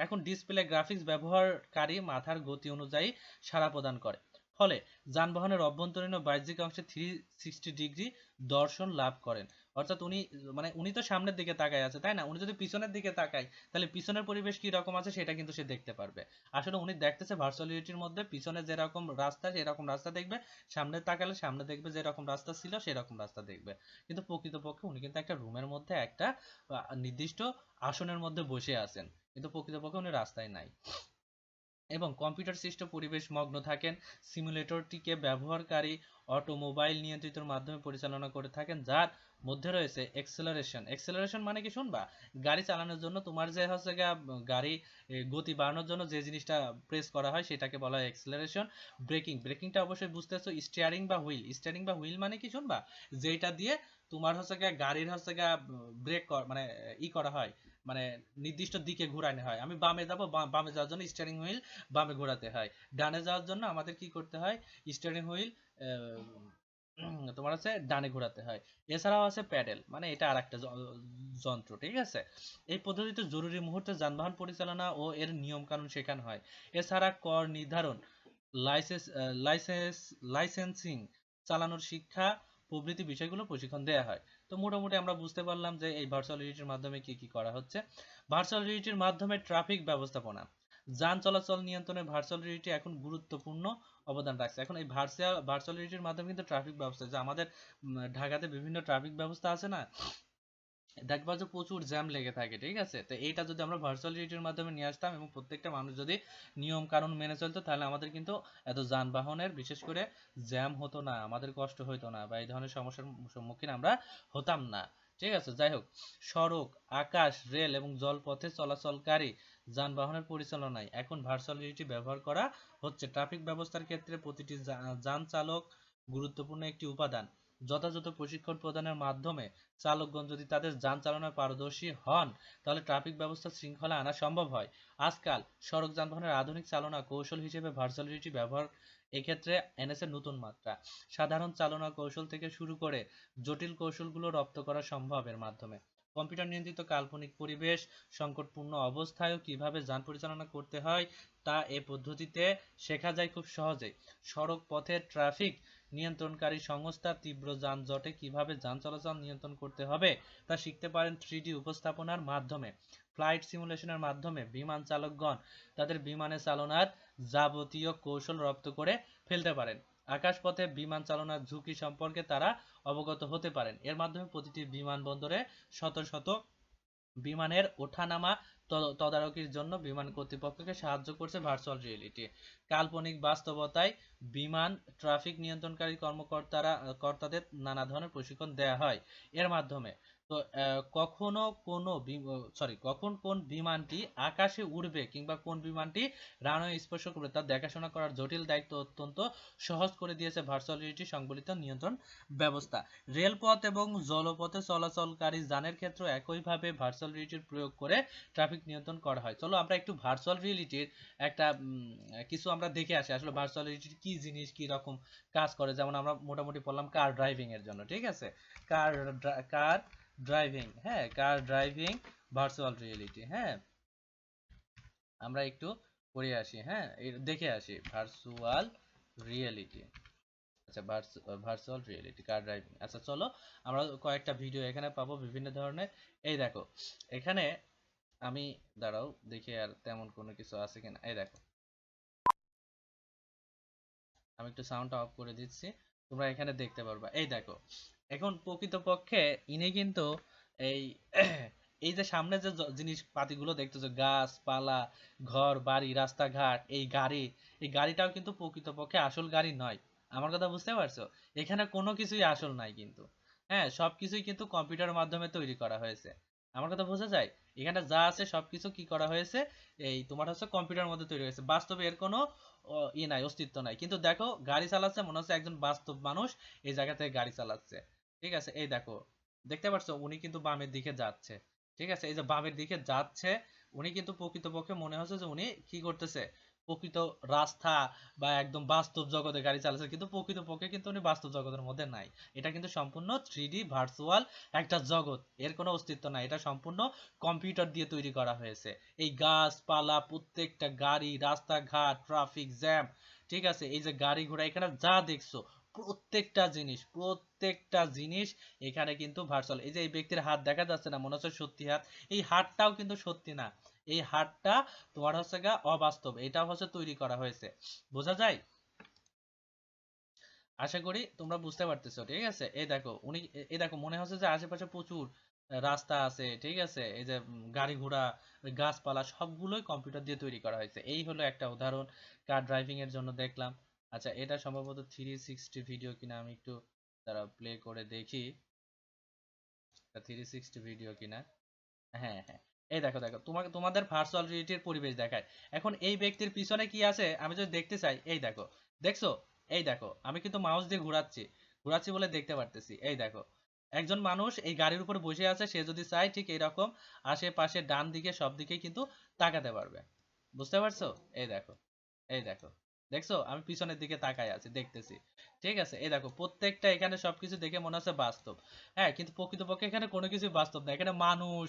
এখন ডিসপ্লে গ্রাফিক্স ব্যবহারকারী মাথার গতি অনুযায়ী সাড়া প্রদান করে, ফলে যানবাহনের অভ্যন্তরীণ ও বাহ্যিক অংশে 360 ডিগ্রি দর্শন লাভ করেন। অর্থাৎ উনি, মানে উনি তো সামনের দিকে তাকায় আছে তাই না, উনি যদি পিছনের দিকে তাকায় তাহলে পিছনের পরিবেশ কি রকম আছে সেটা কিন্তু সে দেখতে পারবে। আসলে উনি দেখতেছে ভার্চুয়াল রিয়েলিটির মধ্যে পিছনে যেরকম রাস্তা সেরকম রাস্তা দেখবে, সামনে তাকালে সামনে দেখবে যেরকম রাস্তা ছিল সেরকম রাস্তা দেখবে। কিন্তু প্রকৃতপক্ষে উনি কিন্তু একটা রুমের মধ্যে একটা নির্দিষ্ট আসনের মধ্যে বসে আছেন, কিন্তু প্রকৃতপক্ষে উনি রাস্তায় নাই। এবং কম্পিউটার সৃষ্ট পরিবেশ মগ্ন থাকেন। সিমুলেটরটিকে ব্যবহারকারী অটোমোবাইল নিয়ন্ত্রিতর মাধ্যমে পরিচালনা করে থাকেন, যার মধ্যে রয়েছে এক্সেলারেশন। এক্সেলারেশন মানে কি শুনবা, গাড়ি চালানোর জন্য তোমার যে হচ্ছে গাড়ি গতি বাড়ানোর জন্য যে জিনিসটা প্রেস করা হয় সেটাকে বলা হয় এক্সেলারেশন। ব্রেকিং, ব্রেকিংটা অবশ্যই বুঝতেছো, স্টিয়ারিং বা হুইল। স্টিয়ারিং বা হুইল মানে কি শুনবা, যেটা দিয়ে তোমার হচ্ছে গাড়ির হচ্ছে ব্রেক মানে করা হয়, মানে নির্দিষ্ট দিকে ঘুরানো হয়। আমি বামে যাবো, বামে যাওয়ার জন্য স্টিয়ারিং হুইল বামে ঘোরাতে হয়। ডানে যাওয়ার জন্য আমাদের কি করতে হয়, স্টিয়ারিং হুইল তোমার হচ্ছে ডানে ঘোরাতে হয়। এছাড়াও আছে প্যাডেল, মানে এটা আর একটা যন্ত্র, ঠিক আছে। এই পদ্ধতিতে জরুরি মুহূর্তে যানবাহন পরিচালনা ও এর নিয়ম কানুন শেখানো হয়। এছাড়া কর নির্ধারণ, লাইসেন্স লাইসেন্স লাইসেন্সিং, চালানোর শিক্ষা প্রভৃতি বিষয়গুলো প্রশিক্ষণ দেওয়া হয়। তো মোটামুটি আমরা বুঝতে পারলাম যে এই ভার্চুয়াল রিয়েলিটির মাধ্যমে কি কি করা হচ্ছে। ভার্চুয়াল রিয়েলিটির মাধ্যমে ট্রাফিক ব্যবস্থাপনা, যান চলাচল নিয়ন্ত্রণে ভার্চুয়াল রিয়েলিটি এখন গুরুত্বপূর্ণ অবদান রাখছে। এখন এই ভার্চুয়াল রিয়েলিটির মাধ্যমে কিন্তু ট্রাফিক ব্যবস্থা, যে আমাদের ঢাকাতে বিভিন্ন ট্রাফিক ব্যবস্থা আছে না, দেখবা যে প্রচুর জ্যাম লেগে থাকে, ঠিক আছে। তো এইটা যদি আমরা ভার্চুয়াল রিয়েলিটির মাধ্যমে নিয়ে আসতাম এবং প্রত্যেকটা মানুষ যদি নিয়ম কানুন মেনে চলতো, তাহলে আমাদের কিন্তু এত যানবাহনের বিশেষ করে জ্যাম হতো না, আমাদের কষ্ট হতো না, বা এই ধরনের সমস্যার সম্মুখীন আমরা হতাম না, ঠিক আছে। যাই হোক, সড়ক, আকাশ, রেল এবং জলপথে চলাচলকারী যানবাহনের পরিচালনায় এখন ভার্চুয়াল রিয়েলিটি ব্যবহার করা হচ্ছে। ট্রাফিক ব্যবস্থার ক্ষেত্রে প্রতিটি যান চালক গুরুত্বপূর্ণ একটি উপাদান। যথাযথ প্রশিক্ষণ প্রদানের মাধ্যমে চালকগণ যদি তাদের যান চালানোয় পারদর্শী হন, তাহলে ট্রাফিক ব্যবস্থা শৃঙ্খলা আনা সম্ভব হয়। আজকাল সড়ক যানবাহনের আধুনিক চালনা কৌশল হিসেবে ভার্চুয়াল রিয়েলিটি ব্যবহার এক্ষেত্রে এনেছে নতুন মাত্রা। সাধারণ চালনা কৌশল থেকে শুরু করে জটিল কৌশলগুলো রপ্ত করা সম্ভব এর মাধ্যমে। কম্পিউটার নিয়ন্ত্রিত কাল্পনিক পরিবেশ, সংকটপূর্ণ অবস্থায়ও কিভাবে যান পরিচালনা করতে হয় তা এ পদ্ধতিতে শেখা যায় খুব সহজেই। সড়ক পথের ট্রাফিক নিয়ন্ত্রণকারী সংস্থা তীব্র যানজটে কিভাবে যান চলাচল নিয়ন্ত্রণ করতে হবে তা শিখতে পারেন 3D উপস্থাপনার মাধ্যমে। ফ্লাইট সিমুলেশনের মাধ্যমে বিমান চালকগণ তাদের বিমানে চালনার যাবতীয় কৌশল রপ্ত করে ফেলতে পারেন। আকাশপথে বিমান চালনার ঝুঁকি সম্পর্কে তারা অবগত হতে পারেন। এর মাধ্যমে প্রতিটি বিমানবন্দরে শত শত বিমানের ওঠানামা তদারকির জন্য বিমান কর্তৃপক্ষকে সাহায্য করছে ভার্চুয়াল রিয়েলিটি। কাল্পনিক বাস্তবতায় বিমান ট্রাফিক নিয়ন্ত্রণকারী কর্তাদের নানা ধরনের প্রশিক্ষণ দেওয়া হয়। এর মাধ্যমে তো কখন কোন বিমানটি আকাশে উড়বে কিংবা কোন বিমানটি রানওয়ে স্পর্শ করবে তা দেখাশোনা করার জটিল দায়িত্ব অত্যন্ত সহজ করে দিয়েছে ভার্চুয়াল রিয়েলিটি সংবলিত নিয়ন্ত্রণ ব্যবস্থা। রেলপথ এবং জলপথে চলাচলকারী যানের ক্ষেত্রে একইভাবে ভার্চুয়াল রিয়েলিটির প্রয়োগ করে ট্রাফিক নিয়ন্ত্রণ করা হয়। চলো আমরা একটু ভার্চুয়াল রিয়েলিটির একটা কিছু আমরা দেখে আসি আসলে ভার্চুয়াল রিয়েলিটির কি জিনিস, কি রকম কাজ করে। যেমন আমরা মোটামুটি পড়লাম কার ড্রাইভিং এর জন্য, ঠিক আছে? কার কার ড্রাইভিং, হ্যাঁ, কার ড্রাইভিং ভার্চুয়াল রিয়েলিটি। হ্যাঁ, আমরা একটু পড়ে আসি, হ্যাঁ, দেখে আসি ভার্চুয়াল রিয়েলিটি। আচ্ছা, ভার্চুয়াল রিয়েলিটি কার ড্রাইভিং। আচ্ছা চলো, আমরা কয়েকটা ভিডিও এখানে পাবো বিভিন্ন ধরনের। এই দেখো এখানে আমি, দাঁড়াও দেখি আর তেমন কোনো কিছু আছে কিনা। এই দেখো, আমি একটু সাউন্ডটা অফ করে দিচ্ছি, তোমরা এখানে দেখতে পারবা। এই দেখো, এখন প্রকৃতপক্ষে ইনি কিন্তু এই এই যে সামনে যে জিনিস পাতিগুলো দেখতেছো, গাছপালা, ঘর বাড়ি, রাস্তাঘাট, এই গাড়িটাও কিন্তু প্রকৃতপক্ষে আসল গাড়ি নয়। আমার কথা বুঝতে পারছো? এখানে কোনো কিছুই আসল নাই কিন্তু। হ্যাঁ, সবকিছুই কিন্তু কম্পিউটারের মাধ্যমে তৈরি করা হয়েছে। আমার কথা বোঝা যায়? এখানে যা আছে সবকিছু কি করা হয়েছে, এই তোমার হচ্ছে কম্পিউটারের মধ্যে তৈরি হয়েছে। বাস্তবে এর কোনো নাই, অস্তিত্ব নাই। কিন্তু দেখো গাড়ি চালাচ্ছে, মনে হচ্ছে একজন বাস্তব মানুষ এই জায়গা থেকে গাড়ি চালাচ্ছে। ঠিক আছে, এই দেখো, দেখতে পাচ্ছ উনি কিন্তু বামের দিকে যাচ্ছে। ঠিক আছে, এই যে বামের দিকে যাচ্ছে, উনি কিন্তু প্রকৃতপক্ষে মনে হচ্ছে যে উনি কি করতেছে, প্রকৃত রাস্তা বা একদম বাস্তব জগতে গাড়ি চালাচ্ছে, কিন্তু প্রকৃতপক্ষে কিন্তু উনি বাস্তব জগতের মধ্যে নাই। এটা কিন্তু সম্পূর্ণ 3D ভার্চুয়াল একটা জগৎ, এর কোনো অস্তিত্ব নাই। এটা সম্পূর্ণ কম্পিউটার দিয়ে তৈরি করা হয়েছে। এই গাছপালা, প্রত্যেকটা গাড়ি, রাস্তাঘাট, ট্রাফিক জ্যাম, ঠিক আছে, এই যে গাড়ি ঘোড়া এখানে যা দেখছো, প্রত্যেকটা জিনিস এখানে কিন্তু ভার্চুয়াল। এই যে এই ব্যক্তির হাত দেখা যাচ্ছে না, মনে হচ্ছে সত্যি হাত, এই হাতটাও কিন্তু সত্যি না। এই হাতটা তোমার হচ্ছে গা অবাস্তব, এটাও হচ্ছে তৈরি করা হয়েছে। বোঝা যায়? আশা করি তোমরা বুঝতে পারতেছো। ঠিক আছে, এই দেখো উনি, এই দেখো মনে হচ্ছে যে আশেপাশে প্রচুর রাস্তা আছে। ঠিক আছে, এই যে গাড়ি ঘোড়া, গাছপালা সবগুলোই কম্পিউটার দিয়ে তৈরি করা হয়েছে। এই হলো একটা উদাহরণ কার ড্রাইভিং এর জন্য দেখলাম। আচ্ছা, এটা সম্ভবত 360 ভিডিও কিনা, আমি একটু তারা প্লে করে দেখি 360 ভিডিও কিনা। হ্যাঁ হ্যাঁ, এই দেখো দেখো, তোমাদের ভার্চুয়াল রিয়েলিটির পরিবেশ দেখায়। এখন এই ব্যক্তির পিছনে কি আছে আমি যদি দেখতে চাই, এই দেখো, দেখছো? এই দেখো আমি কিন্তু মাউস দিয়ে ঘোরাচ্ছি, ঘোরাচ্ছি বলে দেখতে পারতেছি। এই দেখো একজন মানুষ এই গাড়ির উপর বসে আছে, সে যদি চায় ঠিক এইরকম আশেপাশে ডান দিকে সব দিকে কিন্তু তাকাতে পারবে। বুঝতে পারছো? এই দেখো, এই দেখো, দেখছো আমি পিছনের দিকে তাকায় আছি, দেখতেছি। ঠিক আছে, এই দেখো প্রত্যেকটা এখানে সবকিছু দেখে মনে হচ্ছে বাস্তব। হ্যাঁ, কিন্তু প্রকৃতপক্ষে এখানে কোনো কিছু বাস্তব না। এখানে মানুষ,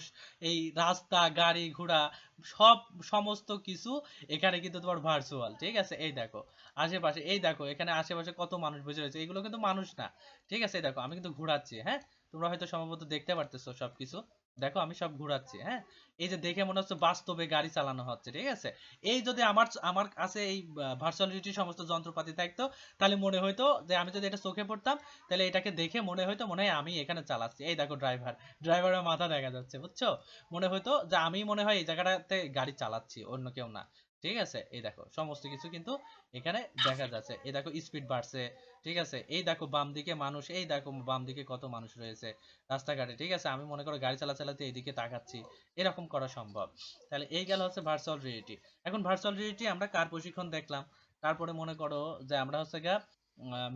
এই রাস্তা, গাড়ি ঘোড়া, সব, সমস্ত কিছু এখানে কিন্তু তোমার ভার্চুয়াল। ঠিক আছে, এই দেখো আশেপাশে, এই দেখো এখানে আশেপাশে কত মানুষ বসে রয়েছে, এগুলো কিন্তু মানুষ না। ঠিক আছে, এই দেখো আমি কিন্তু ঘোরাচ্ছি, হ্যাঁ, তোমরা হয়তো সম্ভবত দেখতে পারতেছো সবকিছু। দেখো আমি সব ঘোরাচ্ছি, হ্যাঁ, এই যে দেখে মনে হচ্ছে বাস্তবে গাড়ি চালানো হচ্ছে। ঠিক আছে, এই যদি আমার আমার কাছে এই ভার্চুয়াল রিয়েলিটির সমস্ত যন্ত্রপাতি থাকতো, তাহলে মনে হইতো যে আমি যদি এটা চোখে পড়তাম, তাহলে এটাকে দেখে মনে হইতো মনে হয় আমি এখানে চালাচ্ছি। এই দেখো ড্রাইভারের মাথা দেখা যাচ্ছে, বুঝছো? মনে হইতো যে আমি মনে হয় এই জায়গাটাতে গাড়ি চালাচ্ছি, অন্য কেউ না। ঠিক আছে, এই দেখো সমস্ত কিছু কিন্তু এখানে দেখা যাচ্ছে। এই দেখো স্পিড বাড়ছে। ঠিক আছে, এই দেখো বাম দিকে মানুষ, এই দেখো বাম দিকে কত মানুষ রয়েছে রাস্তাঘাটে। ঠিক আছে, আমি মনে করো গাড়ি চালাতে এইদিকে তাকাচ্ছি, এরকম করা সম্ভব। তাহলে এই গেল হচ্ছে ভার্চুয়াল রিয়েলিটি। এখন ভার্চুয়াল রিয়েলিটি আমরা কার প্রশিক্ষণ দেখলাম, তারপরে মনে করো যে আমরা হচ্ছে গা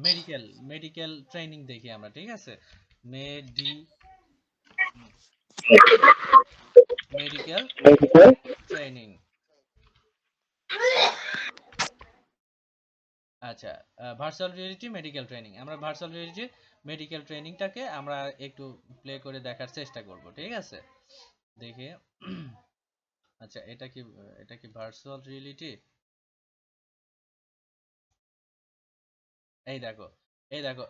মেডিকেল মেডিকেল ট্রেনিং দেখি আমরা। ঠিক আছে, মেডি মেডিকেল ট্রেনিং। আচ্ছা, ভার্চুয়াল রিয়েলিটি মেডিকেল ট্রেনিং, আমরা ভার্চুয়াল রিয়েলিটির মেডিকেল ট্রেনিংটাকে আমরা একটু প্লে করে দেখার চেষ্টা করব। ঠিক আছে, দেখে আচ্ছা এটা কি ভার্চুয়াল রিয়েলিটি? এই দেখো,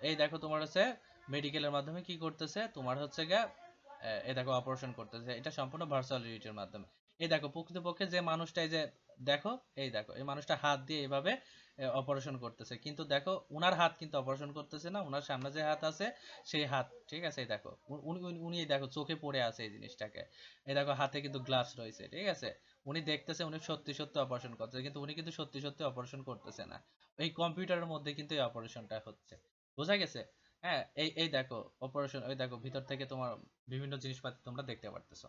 এই দেখো তোমার হচ্ছে মেডিকেলের মাধ্যমে কি করতেছে, তোমার হচ্ছে গা এই দেখো অপারেশন করতেছে, এটা সম্পূর্ণ ভার্চুয়াল রিয়েলিটির মাধ্যমে। এই দেখো প্রকৃতপক্ষে যে মানুষটা, এই যে দেখো, এই দেখো এই মানুষটা হাত দিয়ে এভাবে অপারেশন করতেছে, কিন্তু দেখো উনার হাত কিন্তু অপারেশন করতেছে না, উনার সামনে যে হাত আছে সেই হাত। ঠিক আছে, এই দেখো উনি এই দেখো চোখে পড়ে আছে এই জিনিসটাকে। এই দেখো হাতে কিন্তু গ্লাভস রয়েছে। ঠিক আছে, উনি দেখতেছে উনি সত্যি সত্যি অপারেশন করতেছে, কিন্তু উনি কিন্তু সত্যি সত্যি অপারেশন করতেছে না, এই কম্পিউটারের মধ্যে কিন্তু এই অপারেশনটা হচ্ছে। বোঝা গেছে? হ্যাঁ, এই এই দেখো অপারেশন, ওই দেখো ভিতর থেকে তোমার বিভিন্ন জিনিসপাতি তোমরা দেখতে পারতেছো।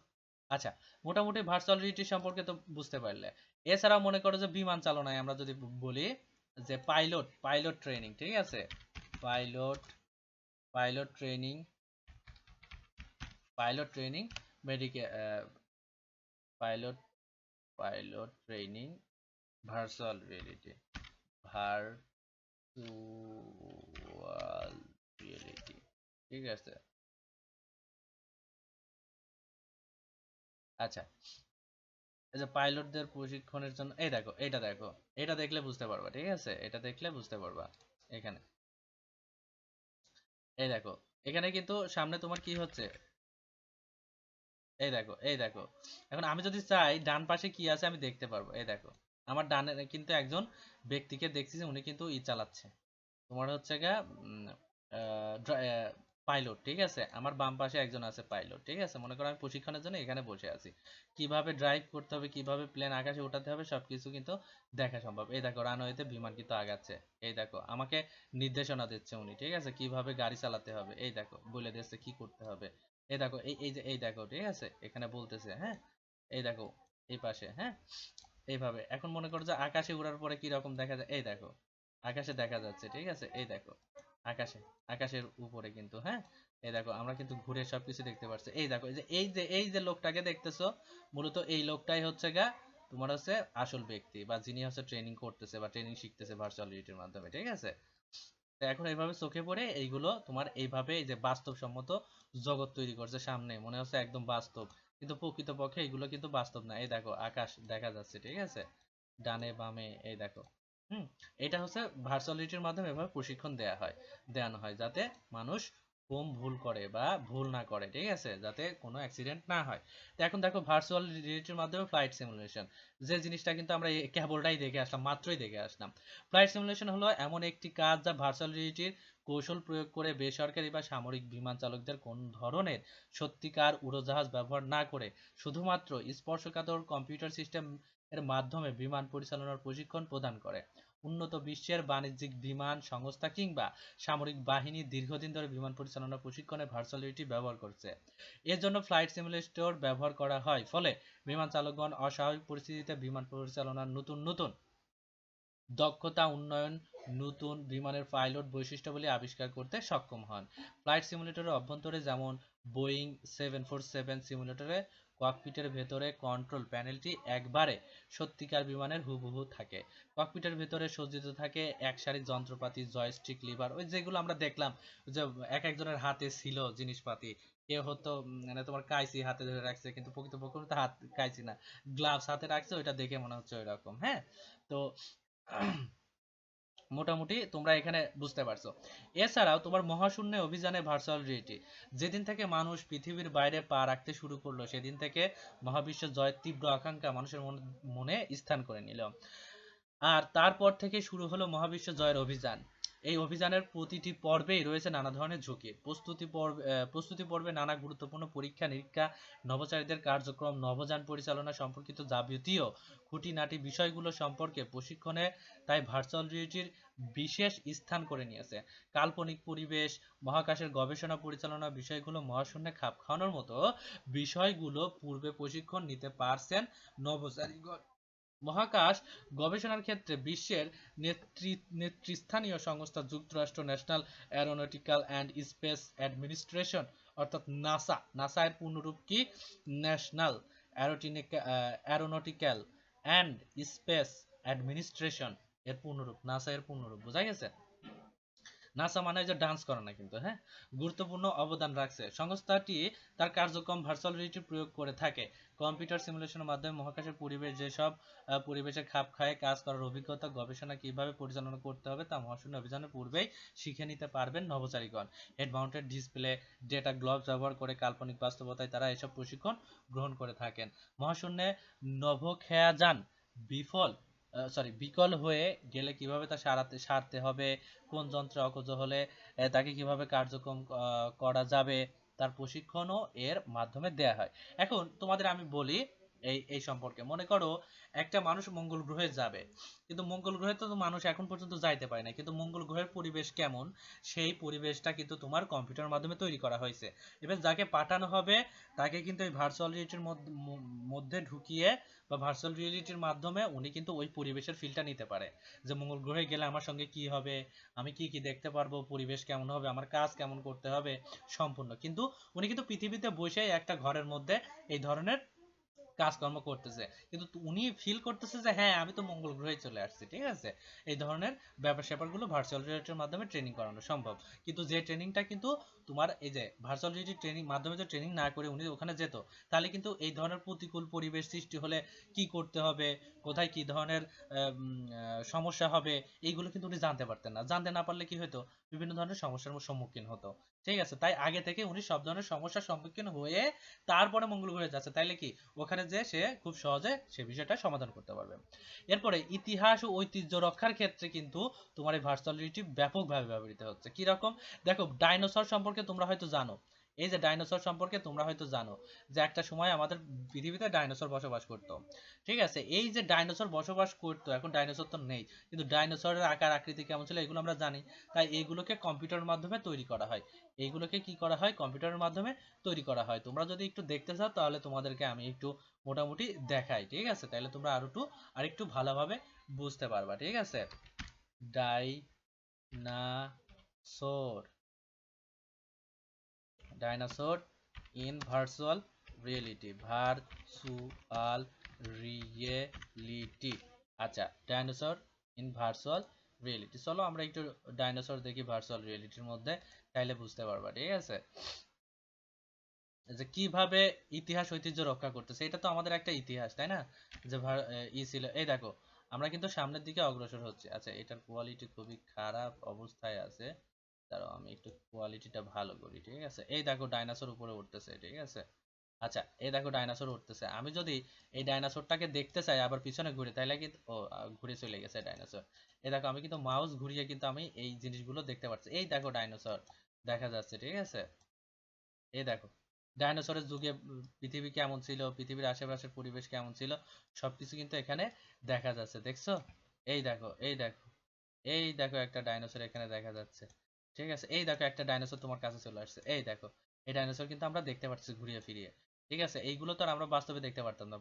আচ্ছা, মোটামুটি ভার্চুয়াল রিয়েলিটি সম্পর্কে তো বুঝতে পারলে। এছাড়াও মনে করো যে বিমান চালনায় আমরা যদি বলি যে পাইলট পাইলট ট্রেনিং, ঠিক আছে, pilot pilot training, pilot training medical, pilot pilot training virtual reality, virtual reality, ঠিক আছে। আচ্ছা, এই যে পাইলটদের প্রশিক্ষণের জন্য এই দেখো, এটা দেখো, এটা দেখলে বুঝতে পারবা, ঠিক আছে, এটা দেখলে বুঝতে পারবা। এখানে এই দেখো, এখানে কিন্তু সামনে তোমার কি হচ্ছে, এই দেখো, এই দেখো। এখন আমি যদি চাই ডান পাশে কি আছে আমি দেখতে পারবো, এই দেখো, আমার ডানে কিন্তু একজন ব্যক্তিকে দেখছি যে উনি কিন্তু চালাচ্ছে, তোমার হচ্ছে গা পাইলট, ঠিক আছে। আমার বাম পাশে একজন আছে পাইলট, ঠিক আছে। মনে করো আমি প্রশিক্ষণের জন্য এখানে বসে আছি, কিভাবে ড্রাইভ করতে হবে, কিভাবে প্লেন আকাশে ওঠাতে হবে সবকিছু কিন্তু দেখা সম্ভব। এই দেখো রানওয়েতে বিমান কিন্তু আগাচ্ছে, এই দেখো আমাকে নির্দেশনা দিচ্ছে উনি, ঠিক আছে, কিভাবে গাড়ি চালাতে হবে, এই দেখো বলে দিচ্ছে কি করতে হবে। এই দেখো, এই যে এই দেখো, ঠিক আছে, এখানে বলতেছে, হ্যাঁ, এই দেখো এই পাশে, হ্যাঁ, এইভাবে। এখন মনে করো যে আকাশে উড়ার পরে কি রকম দেখা যায়, এই দেখো আকাশে দেখা যাচ্ছে, ঠিক আছে, এই দেখো আকাশে, আকাশের উপরে কিন্তু, হ্যাঁ, এই দেখো আমরা কিন্তু ঘুরে সবকিছু দেখতে পাচ্ছি। এই দেখো, এই যে লোকটাকে দেখতেছো, মূলত এই লোকটাই হচ্ছে গা তোমার হচ্ছে আসল ব্যক্তি, বা যিনি হচ্ছে ট্রেনিং করতেছে বা ট্রেনিং শিখতেছে ভার্চুয়াল রিয়েলিটির মাধ্যমে, ঠিক আছে। তো এখন এইভাবে চোখে পড়ে এইগুলো তোমার এইভাবে এই যে বাস্তবসম্মত জগৎ তৈরি করছে সামনে, মনে হচ্ছে একদম বাস্তব, কিন্তু প্রকৃতপক্ষে এগুলো কিন্তু বাস্তব না। এই দেখো আকাশ দেখা যাচ্ছে, ঠিক আছে, ডানে বামে, এই দেখো। হুম, এটা হচ্ছে ভার্চুয়াল রিয়েলিটির মাধ্যমে এভাবে প্রশিক্ষণ দেওয়ানো হয় যাতে মানুষ কম ভুল করে বা ভুল না করে, ঠিক আছে, যাতে কোনো অ্যাক্সিডেন্ট না হয়। তো এখন দেখো ভার্চুয়াল রিয়েলিটির মাধ্যমে ফ্লাইট সিমুলেশন, যে জিনিসটা কিন্তু আমরা কেবলটাই দেখে আসলাম, মাত্রই দেখে আসলাম। ফ্লাইট সিমুলেশন হলো এমন একটি কাজ যা ভার্চুয়াল রিয়েলিটির কৌশল প্রয়োগ করে বেসরকারি বা সামরিক বিমান চালকদের কোন ধরনের সত্যিকার উড়োজাহাজ ব্যবহার না করে শুধুমাত্র স্পর্শকাতর কম্পিউটার সিস্টেম এর মাধ্যমে বিমান পরিচালনার প্রশিক্ষণ প্রদান করে। উন্নত বিশ্বের বাণিজ্যিক বিমান সংস্থা কিংবা সামরিক বাহিনী দীর্ঘদিন ধরে বিমান পরিচালনা প্রশিক্ষণে ভার্চুয়াল রিয়েলিটি ব্যবহার করছে। এর জন্য ফ্লাইট সিমুলেটর ব্যবহার করা হয়, ফলে বিমান চালকগণ অস্বাভাবিক পরিস্থিতিতে বিমান পরিচালনার নতুন নতুন দক্ষতা উন্নয়ন, নতুন বিমানের পাইলট বৈশিষ্ট্যাবলী আবিষ্কার করতে সক্ষম হন। ফ্লাইট সিমুলেটরের অভ্যন্তরে যেমন বোয়িং 747 সিমুলেটরে ককপিটের ভেতরে কন্ট্রোল প্যানেলটি একবারে সত্যিকার বিমানের হুবহু থাকে। ককপিটের ভেতরে সজ্জিত থাকে এক সারি যন্ত্রপাতি, জয়স্টিক, লিভার, ওই যেগুলো আমরা দেখলাম যে এক একজনের হাতে ছিল জিনিসপাতি। কেউ হতো মানে তোমার কাইচি হাতে ধরে রাখছে, কিন্তু প্রকৃতপক্ষে তো হাত কাইচি না, গ্লাভস হাতে রাখছে, ওইটা দেখে মনে হচ্ছে ওই রকম, হ্যাঁ। তো মোটামুটি তোমরা এখানে বুঝতে পারছো। এছাড়াও তোমার মহাশূন্যে অভিযানে ভার্চুয়াল রিয়েলিটি, যেদিন থেকে মানুষ পৃথিবীর বাইরে পা রাখতে শুরু করলো সেদিন থেকে মহাবিশ্ব জয়ের তীব্র আকাঙ্ক্ষা মানুষের মনে স্থান করে নিল। আর তারপর থেকে শুরু হলো মহাবিশ্ব জয়ের অভিযান। এই অভিযানের প্রতিটি পর্বেই রয়েছে নানা ধরনের ঝুঁকি। প্রস্তুতি পর্বে নানা গুরুত্বপূর্ণ পরীক্ষা নিরীক্ষা, নভোচারীদের কার্যক্রম, নভোযান পরিচালনা সম্পর্কিত যাবতীয় খুঁটিনাটি বিষয়গুলো সম্পর্কে প্রশিক্ষণে তাই ভার্চুয়াল রিয়েলিটির বিশেষ স্থান করে নিয়েছে। কাল্পনিক পরিবেশ, মহাকাশের গবেষণা পরিচালনা বিষয়গুলো, মহাশূন্যে খাপ খাওয়ানোর মতো বিষয়গুলো পূর্বে প্রশিক্ষণ নিতে পারছেন নভোচারীগণ। মহাকাশ গবেষণার ক্ষেত্রে বিশ্বের নেতৃস্থানীয় সংস্থা যুক্তরাষ্ট্র national aeronautical and space administration, অর্থাৎ নাসা। নাসা এর পূর্ণরূপ কি? National aeronautical and space administration, এর পূর্ণরূপ, নাসা এর পূর্ণরূপ, বোঝা গেছে। নাসা মানে যে ডান্স করে না কিন্তু, হ্যাঁ, গুরুত্বপূর্ণ অবদান রাখছে। সংস্থাটি তার কার্যক্রম ভার্চুয়াল রিয়েলিটি প্রয়োগ করে থাকে। কম্পিউটার সিমুলেশনের মাধ্যমে মহাকাশের পরিবেশ যেসব পরিবেশে খাপ খায় কাজ করার অভিজ্ঞতা, গবেষণা কিভাবে পরিচালনা করতে হবে তা মহাশূন্য অভিযানের পূর্বেই শিখে নিতে পারবেন নভোচারীগণ। Head mounted display, data gloves ব্যবহার করে কাল্পনিক বাস্তবতায় তারা এসব প্রশিক্ষণ গ্রহণ করে থাকেন। মহাশূন্যে নভোখেয়াযান বিফল বিকল হয়ে গেলে কিভাবে তা সারতে হবে, কোন যন্ত্রে অকেজো হলে তাকে কিভাবে কার্যক্রম করা যাবে, তার প্রশিক্ষণও এর মাধ্যমে দেয়া হয়। এখন তোমাদের আমি বলি এই সম্পর্কে মনে করো একটা মানুষ মঙ্গল গ্রহে যাবে, কিন্তু মঙ্গল গ্রহে তো মানুষ এখন পর্যন্ত যাইতে পারে না, কিন্তু মঙ্গল গ্রহের পরিবেশ কেমন সেই পরিবেশটা কিন্তু তোমার কম্পিউটার মাধ্যমে তৈরি করা হয়েছে। এবার যাকে পাঠানো হবে তাকে কিন্তু এই ভার্চুয়াল রিয়েলিটির মধ্যে ঢুকিয়ে বা ভার্চুয়াল রিয়েলিটির মাধ্যমে উনি কিন্তু ওই পরিবেশের ফিলটা নিতে পারে, যে মঙ্গল গ্রহে গেলে আমার সঙ্গে কি হবে, আমি কি কি দেখতে পারবো, পরিবেশ কেমন হবে, আমার কাজ কেমন করতে হবে সম্পূর্ণ। কিন্তু উনি কিন্তু পৃথিবীতে বসেই একটা ঘরের মধ্যে এই ধরনের কাজকর্ম করতেছে, কিন্তু উনি ফিল করতেছে যে হ্যাঁ আমি তো মঙ্গল গ্রহে চলে আসছি। ঠিক আছে, এই ধরনের ব্যাপার স্যাপারগুলো ভার্চুয়াল রিয়েলিটির মাধ্যমে ট্রেনিং করানো সম্ভব। কিন্তু যে ট্রেনিংটা কিন্তু তোমার এই যে ভার্চুয়াল রিয়েলিটি ট্রেনিং মাধ্যমে যে ট্রেনিং না করে উনি ওখানে যেত, তাহলে কিন্তু এই ধরনের প্রতিকূল পরিবেশ সৃষ্টি হলে কি করতে হবে, কোথায় কি ধরনের সমস্যা হবে, এইগুলো কিন্তু উনি জানতে পারতেন না। জানতে না পারলে কি হতো, বিভিন্ন ধরনের সমস্যার সম্মুখীন হতো। ঠিক আছে, তাই আগে থেকে উনি সব ধরনের সমস্যার সম্মুখীন হয়ে তারপরে মঙ্গল গ্রহে যাচ্ছে, তাইলে কি ওখানে যে সে খুব সহজে সে বিষয়টা সমাধান করতে পারবে। এরপরে ইতিহাস ও ঐতিহ্য রক্ষার ক্ষেত্রে কিন্তু তোমার এই ভার্চুয়াল রিয়েলিটি ব্যাপকভাবে ব্যবহৃত হচ্ছে। কি রকম, দেখো ডাইনোসর সম্পর্কে তোমরা হয়তো জানো, এই যে ডাইনোসর সম্পর্কে তোমরা হয়তো জানো যে একটা সময় আমাদের পৃথিবীতে ডাইনোসর বসবাস করতো। ঠিক আছে, এই যে ডাইনোসর বসবাস করতো, এখন ডাইনোসর তো নেই, কিন্তু ডাইনোসরের আকার আকৃতি কেমন ছিল এগুলো আমরা জানি। তাই এইগুলোকে কম্পিউটারের মাধ্যমে তৈরি করা হয়। এইগুলোকে কি করা হয়, কম্পিউটারের মাধ্যমে তৈরি করা হয়। তোমরা যদি একটু দেখতে চাও তাহলে তোমাদেরকে আমি একটু মোটামুটি দেখাই। ঠিক আছে, তাহলে তোমরা আরেকটু ভালোভাবে বুঝতে পারবা। ঠিক আছে, dinosaur, dinosaur in virtual reality, virtual reality. আচ্ছা, ডাইনোসর ইন ভার্চুয়াল রিয়েলিটি, চলো আমরা একটু ডাইনোসর দেখি ভার্চুয়াল রিয়েলিটির মধ্যে, তাইলে বুঝতে পারবা। ঠিক আছে, যে কিভাবে ইতিহাস ঐতিহ্য রক্ষা করতেছে, এটা তো আমাদের একটা ইতিহাস, তাই না? যে ছিল, এই দেখো আমরা কিন্তু সামনের দিকে অগ্রসর হচ্ছে। আচ্ছা, এটার কোয়ালিটি খুবই খারাপ অবস্থায় আছে, দাঁড়াও আমি একটু কোয়ালিটিটা ভালো করি। ঠিক আছে, এই দেখো ডাইনোসর উপরে উঠতেছে। ঠিক আছে, আচ্ছা এই দেখো ডাইনোসর উঠতেছে। আমি যদি এই ডাইনোসরটাকে দেখতে চাই আবার পিছনে ঘুরে, তাইলে কিন্তু ঘুরে চলে গেছে ডাইনোসর। এই দেখো আমি কিন্তু মাউস ঘুরিয়ে কিন্তু আমি এই জিনিসগুলো দেখতে পাচ্ছি। এই দেখো ডাইনোসর দেখা যাচ্ছে। ঠিক আছে, এই দেখো ডাইনোসরের যুগে পৃথিবী কেমন ছিল, পৃথিবীর আশেপাশের পরিবেশ কেমন ছিল, সবকিছু কিন্তু এখানে দেখা যাচ্ছে। দেখছো, এই দেখো, এই দেখো, এই দেখো একটা ডাইনোসর এখানে দেখা যাচ্ছে। ঠিক আছে, এই দেখো একটা ডাইনোসর তোমার কাছে চলে আসছে। এই দেখো, এই ডাইনোসর কিন্তু আমরা দেখতে পাচ্ছি ঘুরিয়ে ফিরিয়ে। ঠিক আছে, এইগুলো তো আর আমরা বাস্তবে দেখতে পারতাম না,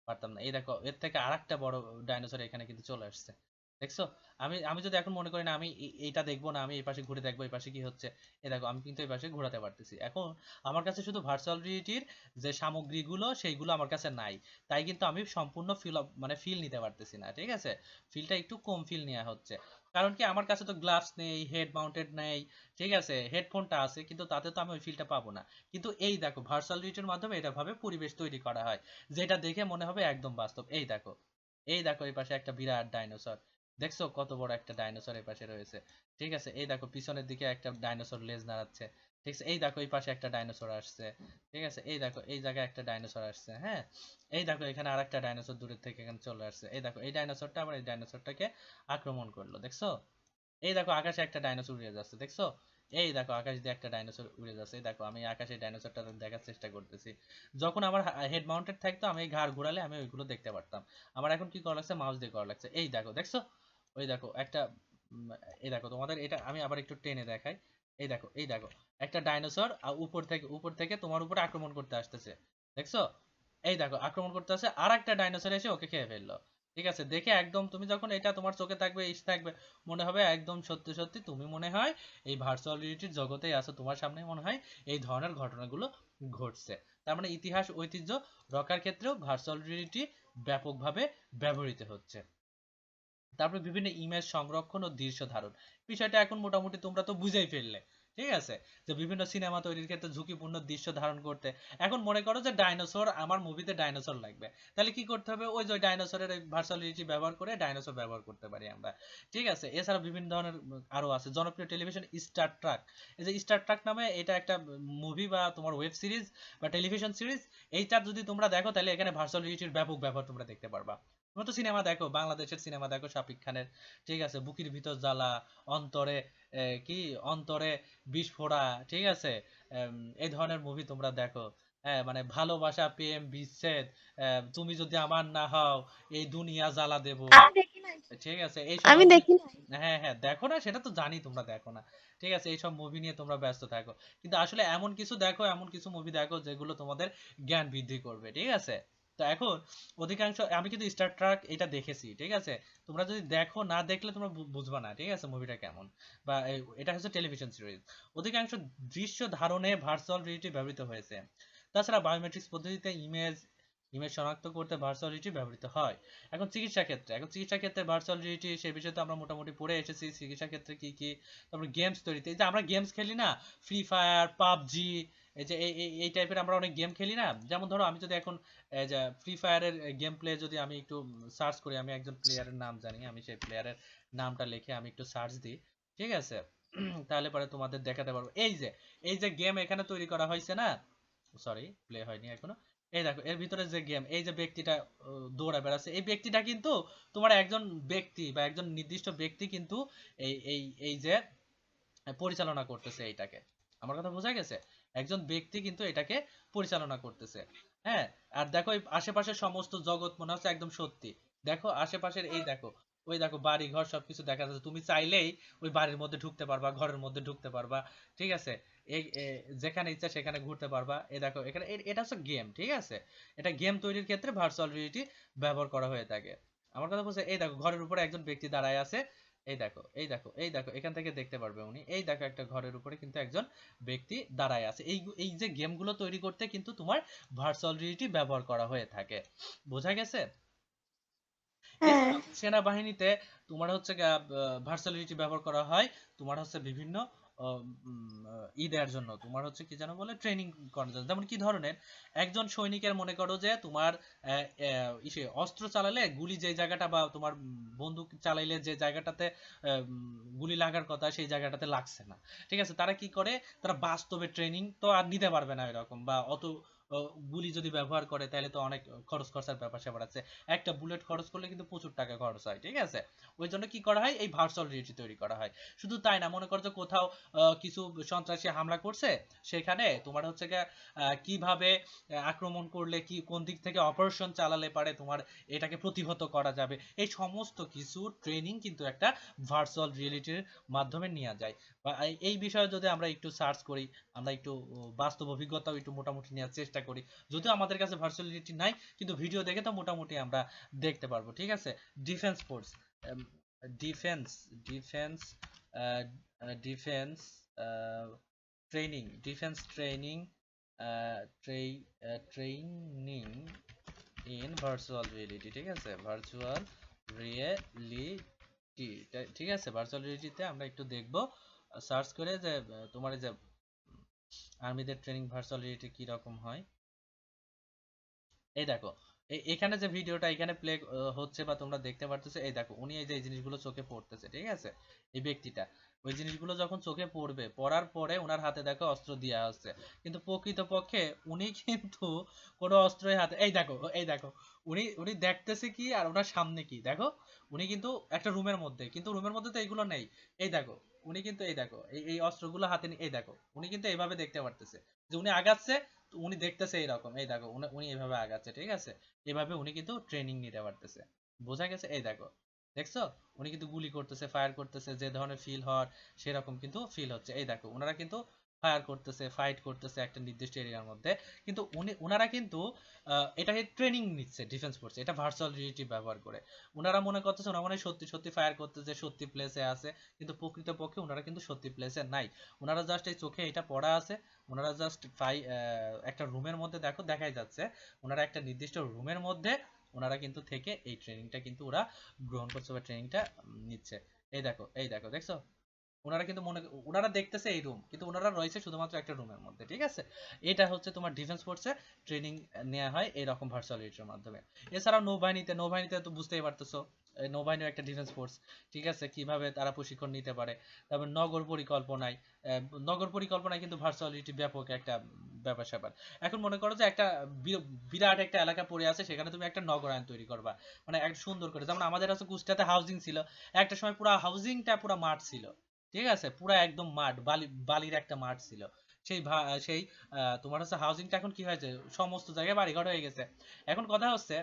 পারতাম না। এই দেখো এর থেকে আরেকটা বড় ডাইনোসর এখানে কিন্তু চলে আসছে। দেখছো, আমি আমি যদি এখন মনে করি না আমি এইটা দেখবো না, আমি এই পাশে ঘুরে দেখবো এই পাশে কি হচ্ছে, এই দেখো আমি কিন্তু এই পাশে ঘোরাতে পারতেছি। এখন আমার কাছে শুধু ভার্চুয়াল রিয়েলিটির যে সামগ্রীগুলো সেইগুলো আমার কাছে নাই, তাই কিন্তু আমি সম্পূর্ণ ফিল নিতে পারতেছি না। ঠিক আছে, ফিলটা একটু কম ফিল নেওয়া হচ্ছে, কারণ কি আমার কাছে তো গ্লাভস নেই, হেড মাউন্টেড নেই। ঠিক আছে, হেডফোনটা আছে কিন্তু তাতে তো আমি ওই ফিলটা পাবো না। কিন্তু এই দেখো ভার্চুয়াল রিয়েলিটির মাধ্যমে এটা ভাবে পরিবেশ তৈরি করা হয়, যেটা দেখে মনে হবে একদম বাস্তব। এই দেখো, এই দেখো এই পাশে একটা বিরাট ডাইনোসর, দেখছো কত বড় একটা ডাইনোসর এই পাশে রয়েছে। ঠিক আছে, এই দেখো পিছনের দিকে একটা ডাইনোসর লেজ নাড়াচ্ছে। ঠিক আছে, এই দেখো এই পাশে একটা ডাইনোসর আসছে। ঠিক আছে, এই দেখো এই জায়গায় একটা ডাইনোসর আসছে। হ্যাঁ, এই দেখো এখানে আরেকটা ডাইনোসর দূরের থেকে এখানে চলে আসছে। এই দেখো এই ডাইনোসরটা আবার এই ডাইনোসরটাকে আক্রমণ করলো। দেখছো, এই দেখো আকাশে একটা ডাইনোসর উড়ে যাচ্ছে। দেখছো, এই দেখো আকাশ দিয়ে একটা ডাইনোসর উড়ে যাচ্ছে। এই দেখো আমি আকাশে ডাইনোসরটা দেখার চেষ্টা করতেছি। যখন আমার হেড মাউন্টেড থাকতো আমি এই ঘাড় ঘোরালে আমি ওইগুলো দেখতে পারতাম। আমার এখন কি করা লাগছে, মাউস দিয়ে করা লাগছে। এই দেখো দেখছো, ওই দেখো একটা উম, এই দেখো তোমাদের এটা আমি আবার একটু টেনে দেখাই। এই দেখো, এই দেখো একটা ডাইনোসর উপর থেকে তোমার উপরে আক্রমণ করতে আসতেছে। দেখছো, এই দেখো আক্রমণ করতে আসছে, আর একটা ডাইনোসর এসে ওকে খেয়ে ফেললো। ঠিক আছে, দেখে একদম তুমি যখন এটা তোমার চোখে থাকবে, থাকবে, মনে হবে একদম সত্যি সত্যি তুমি মনে হয় এই ভার্চুয়াল রিয়েলিটির জগতেই আছো, তোমার সামনে মনে হয় এই ধরনের ঘটনাগুলো ঘটছে। তার মানে ইতিহাস ঐতিহ্য রক্ষার ক্ষেত্রেও ভার্চুয়াল রিয়েলিটি ব্যাপকভাবে ব্যবহৃত হচ্ছে। তারপরে বিভিন্ন ইমেজ সংরক্ষণ ও দৃশ্য ধারণ, বিষয়টা এখন মোটামুটি তোমরা তো বুঝেই ফেললে। ঠিক আছে, যে বিভিন্ন সিনেমা তৈরির ক্ষেত্রে ঝুঁকিপূর্ণ দৃশ্য ধারণ করতে, এখন মনে করো যে ডাইনোসর, আমার মুভিতে ডাইনোসর লাগবে, তাহলে কি করতে হবে, ওই যে ডাইনোসরের ভার্চুয়াল রিয়েলিটি ব্যবহার করে ডাইনোসর ব্যবহার করতে পারি আমরা। ঠিক আছে, এছাড়া বিভিন্ন ধরনের আরো আছে জনপ্রিয় টেলিভিশন স্টার ট্রাক। এই যে স্টার ট্রাক নামে এটা একটা মুভি বা তোমার ওয়েব সিরিজ বা টেলিভিশন সিরিজ, এইটা যদি তোমরা দেখো তাহলে এখানে ভার্চুয়াল রিয়েলিটির ব্যাপক ব্যবহার তোমরা দেখতে পারবা। তোমরা তো সিনেমা দেখো, বাংলাদেশের সিনেমা দেখো শাকিব খানের। ঠিক আছে, বুকের ভিতর জ্বালা, অন্তরে কি অন্তরে বিস্ফোরা। ঠিক আছে, এই ধরনের মুভি তোমরা দেখো। হ্যাঁ মানে ভালোবাসা প্রেম বিচ্ছেদ, তুমি যদি আমার না হও এই দুনিয়া জ্বালা দেব, আমি দেখি নাই। ঠিক আছে এইসব আমি মুভি। দেখি নাই। হ্যাঁ হ্যাঁ দেখো না, সেটা তো জানি তোমরা দেখো না, ঠিক আছে এইসব মুভি নিয়ে তোমরা ব্যস্ত থাকো, কিন্তু আসলে এমন কিছু দেখো, এমন কিছু মুভি দেখো যেগুলো তোমাদের জ্ঞান বৃদ্ধি করবে, ঠিক আছে। তো এখন অধিকাংশ আমি কিন্তু স্টার ট্রেক এটা দেখেছি, ঠিক আছে। তোমরা যদি দেখো, না দেখলে তোমরা বুঝবা না, ঠিক আছে মুভিটা কেমন, বা এটা হচ্ছে টেলিভিশন সিরিজ। অধিকাংশ দৃশ্য ধারণে ভার্চুয়াল রিয়েলিটি ব্যবহৃত হয়েছে। তাছাড়া বায়োমেট্রিক্স পদ্ধতিতে ইমেজ ইমেজ শনাক্ত করতে ভার্চুয়াল রিয়েলিটি ব্যবহৃত হয়। এখন চিকিৎসা ক্ষেত্রে ভার্চুয়াল রিয়েলিটি সে বিষয়ে তো আমরা মোটামুটি পড়ে এসেছি। চিকিৎসা ক্ষেত্রে কি কি, তারপর গেমস তৈরিতে, এই যে আমরা গেমস খেলি না, ফ্রি ফায়ার পাবজি, এই যে এই টাইপের আমরা অনেক গেম খেলি না। যেমন ধরো আমি যদি এখন এই যে ফ্রি ফায়ারের গেম প্লে যদি আমি একটু সার্চ করি, আমি একজন প্লেয়ারের নাম জানি, আমি সেই প্লেয়ারের নামটা লিখে আমি একটু সার্চ দিই, ঠিক আছে। তাহলে পরে তোমাদের দেখাতে পারবো, এই যে গেম এখানে তৈরি করা হয়েছে না, সরি প্লে হয়নি এখনো। এই দেখো এর ভিতরে যে গেম, এই যে ব্যক্তিটা দৌড়ে বেড়াচ্ছে, এই ব্যক্তিটা কিন্তু তোমার একজন ব্যক্তি বা একজন নির্দিষ্ট ব্যক্তি কিন্তু এই যে পরিচালনা করতেছে এইটাকে। আমার কথা বোঝা গেছে? একজন ব্যক্তি কিন্তু এটাকে পরিচালনা করতেছে। হ্যাঁ, আর দেখো এই আশেপাশের সমস্ত জগৎ মনে হচ্ছে একদম সত্যি। দেখো আশেপাশের এই দেখো, ওই দেখো বাড়ি ঘর সবকিছু দেখা যাচ্ছে, তুমি চাইলেই ওই বাড়ির মধ্যে ঢুকতে পারবা, ঘরের মধ্যে ঢুকতে পারবা, ঠিক আছে। যেখানে ইচ্ছা সেখানে ঘুরতে পারবা। এই দেখো এখানে এটা হচ্ছে গেম, ঠিক আছে। এটা গেম তৈরির ক্ষেত্রে ভার্চুয়াল রিয়েলিটি ব্যবহার করা হয়ে থাকে। আমার কথা বলছে, এই দেখো ঘরের উপরে একজন ব্যক্তি দাঁড়ায় আছে, এই দেখো এখান থেকে দেখতে পারবে উনি, এই দেখো একটা ঘরের উপরে কিন্তু একজন ব্যক্তি দাঁড়ায় আছে। এই যে গেমগুলো তৈরি করতে কিন্তু তোমার ভার্চুয়াল রিয়েলিটি ব্যবহার করা হয়ে থাকে। বোঝা গেছে? হ্যাঁ। এছাড়াও সেনাবাহিনীতে তোমার হচ্ছে ভার্চুয়াল রিয়েলিটি ব্যবহার করা হয় তোমার হচ্ছে বিভিন্ন ই দেওয়ার জন্য, তোমার হচ্ছে কি যেন বলে, ট্রেনিং করার জন্য। যেমন কি ধরনের, একজন সৈনিকের মনে করো যে তোমার ইসে অস্ত্র চালালে গুলি যে জায়গাটা, বা তোমার বন্দুক চালাইলে যে জায়গাটাতে গুলি লাগার কথা সেই জায়গাটাতে লাগছে না, ঠিক আছে। তারা কি করে, তারা বাস্তবে ট্রেনিং তো আর নিতে পারবে না এরকম, বা অত গুলি যদি ব্যবহার করে তাহলে তো অনেক খরচ খরচার ব্যাপার স্যাপার আছে। একটা বুলেট খরচ করলে কিন্তু প্রচুর টাকা খরচ হয়, ঠিক আছে। ওই জন্য কি করা হয়, এই ভার্চুয়াল রিয়েলিটি তৈরি করা হয়। শুধু তাই না, মনে করো যে কোথাও কিছু সন্ত্রাসী হামলা করছে, সেখানে তোমার হচ্ছে কিভাবে আক্রমণ করলে কি কোন দিক থেকে অপারেশন চালালে পারে তোমার এটাকে প্রতিহত করা যাবে, এই সমস্ত কিছু ট্রেনিং কিন্তু একটা ভার্চুয়াল রিয়েলিটির মাধ্যমে নেওয়া যায়। বা এই বিষয়ে যদি আমরা একটু সার্চ করি, আমরা একটু বাস্তব অভিজ্ঞতাও একটু মোটামুটি নেওয়ার চেষ্টা করি, যদিও আমাদের কাছে ভার্চুয়াল রিয়েলিটি নাই, কিন্তু ভিডিও দেখে তো মোটামুটি আমরা দেখতে পারবো, ঠিক আছে। Defence force, defence defence defence training training in virtual reality, ঠিক আছে। ভার্চুয়াল রিয়েলিটি, ঠিক আছে। ভার্চুয়াল রিয়েলিটিতে আমরা একটু দেখবো সার্চ করে যে তোমার এই যে আর্মিদের ট্রেনিং ভার্চুয়াল রিয়েলিটি কি রকম হয়। এই দেখো এখানে যে ভিডিওটা এখানে প্লে হচ্ছে বা তোমরা দেখতে পারতেছো, এই দেখো উনি এই যে এই জিনিসগুলো চোখে পড়তেছে, ঠিক আছে। এই ব্যক্তিটা ওই জিনিসগুলো যখন চোখে পড়বে, পড়ার পরে ওনার হাতে দেখো অস্ত্র দেওয়া হচ্ছে, কিন্তু প্রকৃতপক্ষে উনি কিন্তু কোনো অস্ত্রই হাতে, এই দেখো উনি উনি দেখতেছে কি আর ওনার সামনে কি দেখো। উনি কিন্তু একটা রুমের মধ্যে, কিন্তু রুমের মধ্যে তো এইগুলো নেই। এই দেখো উনি কিন্তু এই দেখো এই অস্ত্রগুলো হাতে নিয়ে, এই দেখো উনি কিন্তু এইভাবে দেখতে পারতেছে যে উনি আগাচ্ছে, তো উনি দেখতেছে এইরকম, এই দেখো উনি এইভাবে আগাচ্ছে, ঠিক আছে। এভাবে উনি কিন্তু ট্রেনিং নিতে পারতেছে। বোঝা গেছে? এই দেখো দেখছো, উনি কিন্তু গুলি করতেছে, ফায়ার করতেছে, যে ধরনের ফিল হওয়ার সেরকম কিন্তু ফিল হচ্ছে। এই দেখো ওনারা কিন্তু ফায়ার করতেছে, ফাইট করতেছে একটা নির্দিষ্ট এরিয়ার মধ্যে, কিন্তু ওনারা কিন্তু এটাকে ট্রেনিং নিচ্ছে ডিফেন্স ফোর্সে, এটা ভার্চুয়াল রিয়েলিটি ব্যবহার করে। ওনারা মনে করতেছে ওনারা মনে হয় সত্যি সত্যি ফায়ার করতেছে, সত্যি প্লেসে আছে, কিন্তু প্রকৃতপক্ষে ওনারা কিন্তু সত্যি প্লেসে নাই। ওনারা জাস্ট এই চোখে এটা পড়া আছে, ওনারা জাস্ট একটা রুমের মধ্যে দেখো দেখাই যাচ্ছে, ওনারা একটা নির্দিষ্ট রুমের মধ্যে ওনারা কিন্তু থেকে এই ট্রেনিংটা কিন্তু ওরা গ্রহণ করছে বা ট্রেনিংটা নিচ্ছে। এই দেখো দেখছো, ওনারা কিন্তু ওনারা দেখতেছে এই রুম, কিন্তু ওনারা রয়েছে শুধুমাত্র একটা রুমের মধ্যে, ঠিক আছে। এটা হচ্ছে তোমার ডিফেন্স ফোর্সে ট্রেনিং নেওয়া হয় এইরকম ভার্চুয়াল রিয়েলিটির মাধ্যমে। এছাড়াও নৌবাহিনীতে তো বুঝতেই পারতেছো, নৌবাহিনীও একটা ডিফেন্স ফোর্স, ঠিক আছে, কিভাবে তারা প্রশিক্ষণ নিতে পারে। তারপর নগর পরিকল্পনায় কিন্তু ভার্চুয়াল রিয়েলিটি ব্যাপক একটা ব্যাপার স্যাপার। এখন মনে করো যে একটা বিরাট একটা এলাকা পড়ে আছে, সেখানে তুমি একটা নগরায়ণ তৈরি করবা, মানে একটা সুন্দর করে, যেমন আমাদের আছে কুষ্টিয়াতে হাউজিং ছিল, একটা সময় পুরো হাউজিংটা পুরো মাঠ ছিল, ঠিক আছে, পুরো একদম মাঠ, বালির একটা মাঠ ছিল, সেই তোমার হচ্ছে হাউজিংটা এখন কি হয়েছে, সমস্ত জায়গায় বাড়িঘর হয়ে গেছে। এখন কথা হচ্ছে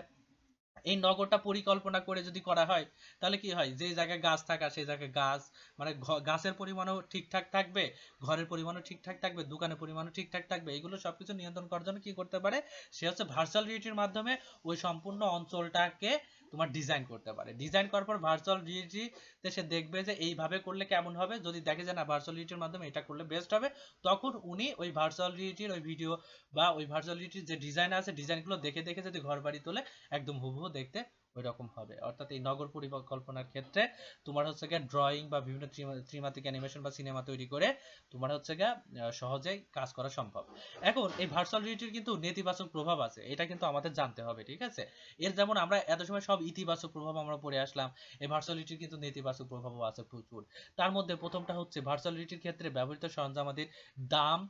এই নগরটা পরিকল্পনা করে যদি করা হয় তাহলে কি হয়, যে জায়গায় গাছ থাকা সেই জায়গায় গাছ, মানে গাছের পরিমাণও ঠিকঠাক থাকবে, ঘরের পরিমাণও ঠিকঠাক থাকবে, দোকানের পরিমাণও ঠিকঠাক থাকবে। এগুলো সবকিছু নিয়ন্ত্রণ করার জন্য কি করতে পারে, সে হচ্ছে ভার্চুয়াল রিয়েলিটির মাধ্যমে ওই সম্পূর্ণ অঞ্চলটাকে তোমার ডিজাইন করতে পারে। ডিজাইন করার পর ভার্চুয়াল রিয়েলিটিতে সে দেখবে যে এইভাবে করলে কেমন হবে, যদি দেখে যে না ভার্চুয়াল রিয়েলিটির মাধ্যমে এটা করলে বেস্ট হবে, তখন উনি ওই ভার্চুয়াল রিয়েলিটির ওই ভিডিও বা ওই ভার্চুয়াল রিয়েলিটির যে ডিজাইন আছে ডিজাইনগুলো দেখে দেখে যদি ঘর বাড়ি তোলে একদম হুবহু দেখতে ওই রকম হবে। অর্থাৎ এই নগর পরিকল্পনার ক্ষেত্রে তোমার হচ্ছে গিয়ে ড্রয়িং বা বিভিন্ন ত্রিমাত্রিক অ্যানিমেশন বা সিনেমা তৈরি করে তোমার হচ্ছে গিয়ে সহজেই কাজ করা সম্ভব। এখন এই ভার্চুয়াল রিয়েলিটির কিন্তু নেতিবাচক প্রভাব আছে, এটা কিন্তু আমাদের জানতে হবে, ঠিক আছে? এর যেমন আমরা এত সময় সব ইতিবাচক প্রভাব আমরা পড়ে আসলাম, এই ভার্চুয়াল রিয়েলিটির কিন্তু নেতিবাচক প্রভাবও আছে প্রচুর। তার মধ্যে প্রথমটা হচ্ছে ভার্চুয়াল রিয়েলিটির ক্ষেত্রে ব্যবহৃত সরঞ্জামাদির দাম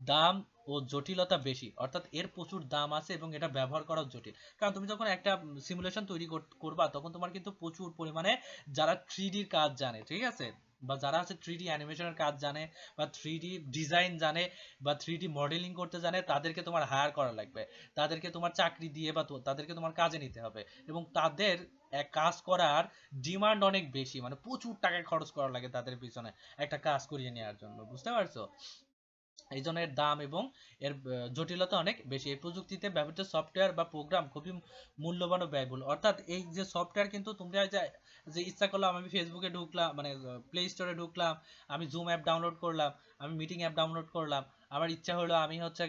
দাম ও জটিলতা বেশি, অর্থাৎ এর প্রচুর দাম আছে এবং এটা ব্যবহার করা জটিল। কারণ তুমি যখন একটা সিমুলেশন তৈরি করবা তখন তোমার কিন্তু প্রচুর পরিমাণে যারা 3Dর কাজ জানে, ঠিক আছে, বা যারা আছে 3D অ্যানিমেশনের কাজ জানে বা 3D ডিজাইন জানে বা 3D মডেলিং করতে জানে, তাদেরকে তোমার হায়ার করা লাগবে, তাদেরকে তোমার চাকরি দিয়ে বা তাদেরকে তোমার কাজে নিতে হবে, এবং তাদের এক কাজ করার ডিমান্ড অনেক বেশি, মানে প্রচুর টাকা খরচ করা লাগে তাদের পিছনে একটা কাজ করিয়ে নেওয়ার জন্য, বুঝতে পারছো? এই জন্য এর দাম এবং এর জটিলতা অনেক বেশি। এই প্রযুক্তিতে ব্যবহৃত সফটওয়্যার বা প্রোগ্রাম খুবই মূল্যবান ও ব্যয়বহুল। অর্থাৎ এই যে সফটওয়্যার কিন্তু তোমরা যে ইচ্ছা করলাম আমি ফেসবুকে ঢুকলাম, মানে প্লে স্টোরে ঢুকলাম, আমি জুম অ্যাপ ডাউনলোড করলাম, আমি মিটিং অ্যাপ ডাউনলোড করলাম, আমার ইচ্ছা হলো আমি হচ্ছে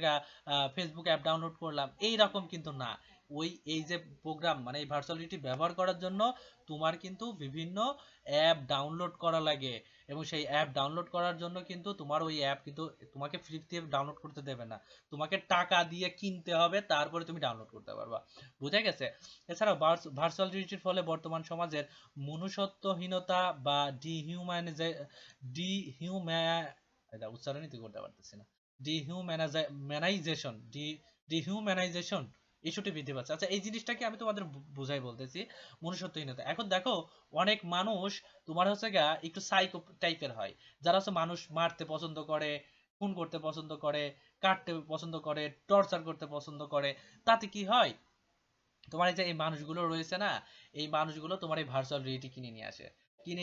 ফেসবুক অ্যাপ ডাউনলোড করলাম, এই রকম কিন্তু না। এই যে প্রোগ্রাম মানে এই ভার্চুয়ালিটি ব্যবহার করার জন্য তোমার কিন্তু বিভিন্ন অ্যাপ ডাউনলোড করা লাগে, এবং সেই অ্যাপ ডাউনলোড করার জন্য কিন্তু তোমার ওই অ্যাপ কিন্তু তোমাকে ফ্রিতে ডাউনলোড করতে দেবে না, তোমাকে টাকা দিয়ে কিনতে হবে, তারপরে তুমি ডাউনলোড করতে পারবা। বুঝা গেছে? এছাড়াও ভার্চুয়াল রিয়েলিটির ফলে বর্তমান সমাজের মনুষ্যত্বহীনতা বা ডিহিউম্যা এটা উচ্চারণই তো করতে পারতেছি না, ডিহিউম্যানাইজেশন ডিহিউম্যানাইজেশন ইস্যুটি বৃদ্ধি পাচ্ছে। আচ্ছা, এই জিনিসটাকে আমি তোমাদের বুঝাই বলতেছি। মনুষ্যত্বহীনতা, এখন দেখো অনেক মানুষ তোমার হচ্ছে গা একটু সাইকো টাইপের হয়, যারা হচ্ছে মানুষ মারতে পছন্দ করে, খুন করতে পছন্দ করে, কাটতে পছন্দ করে, টর্চার করতে পছন্দ করে। তাতে কি হয়, তোমার এই যে এই মানুষগুলো রয়েছে না, এই মানুষগুলো তোমার এই ভার্চুয়াল রিয়েলিটি কিনে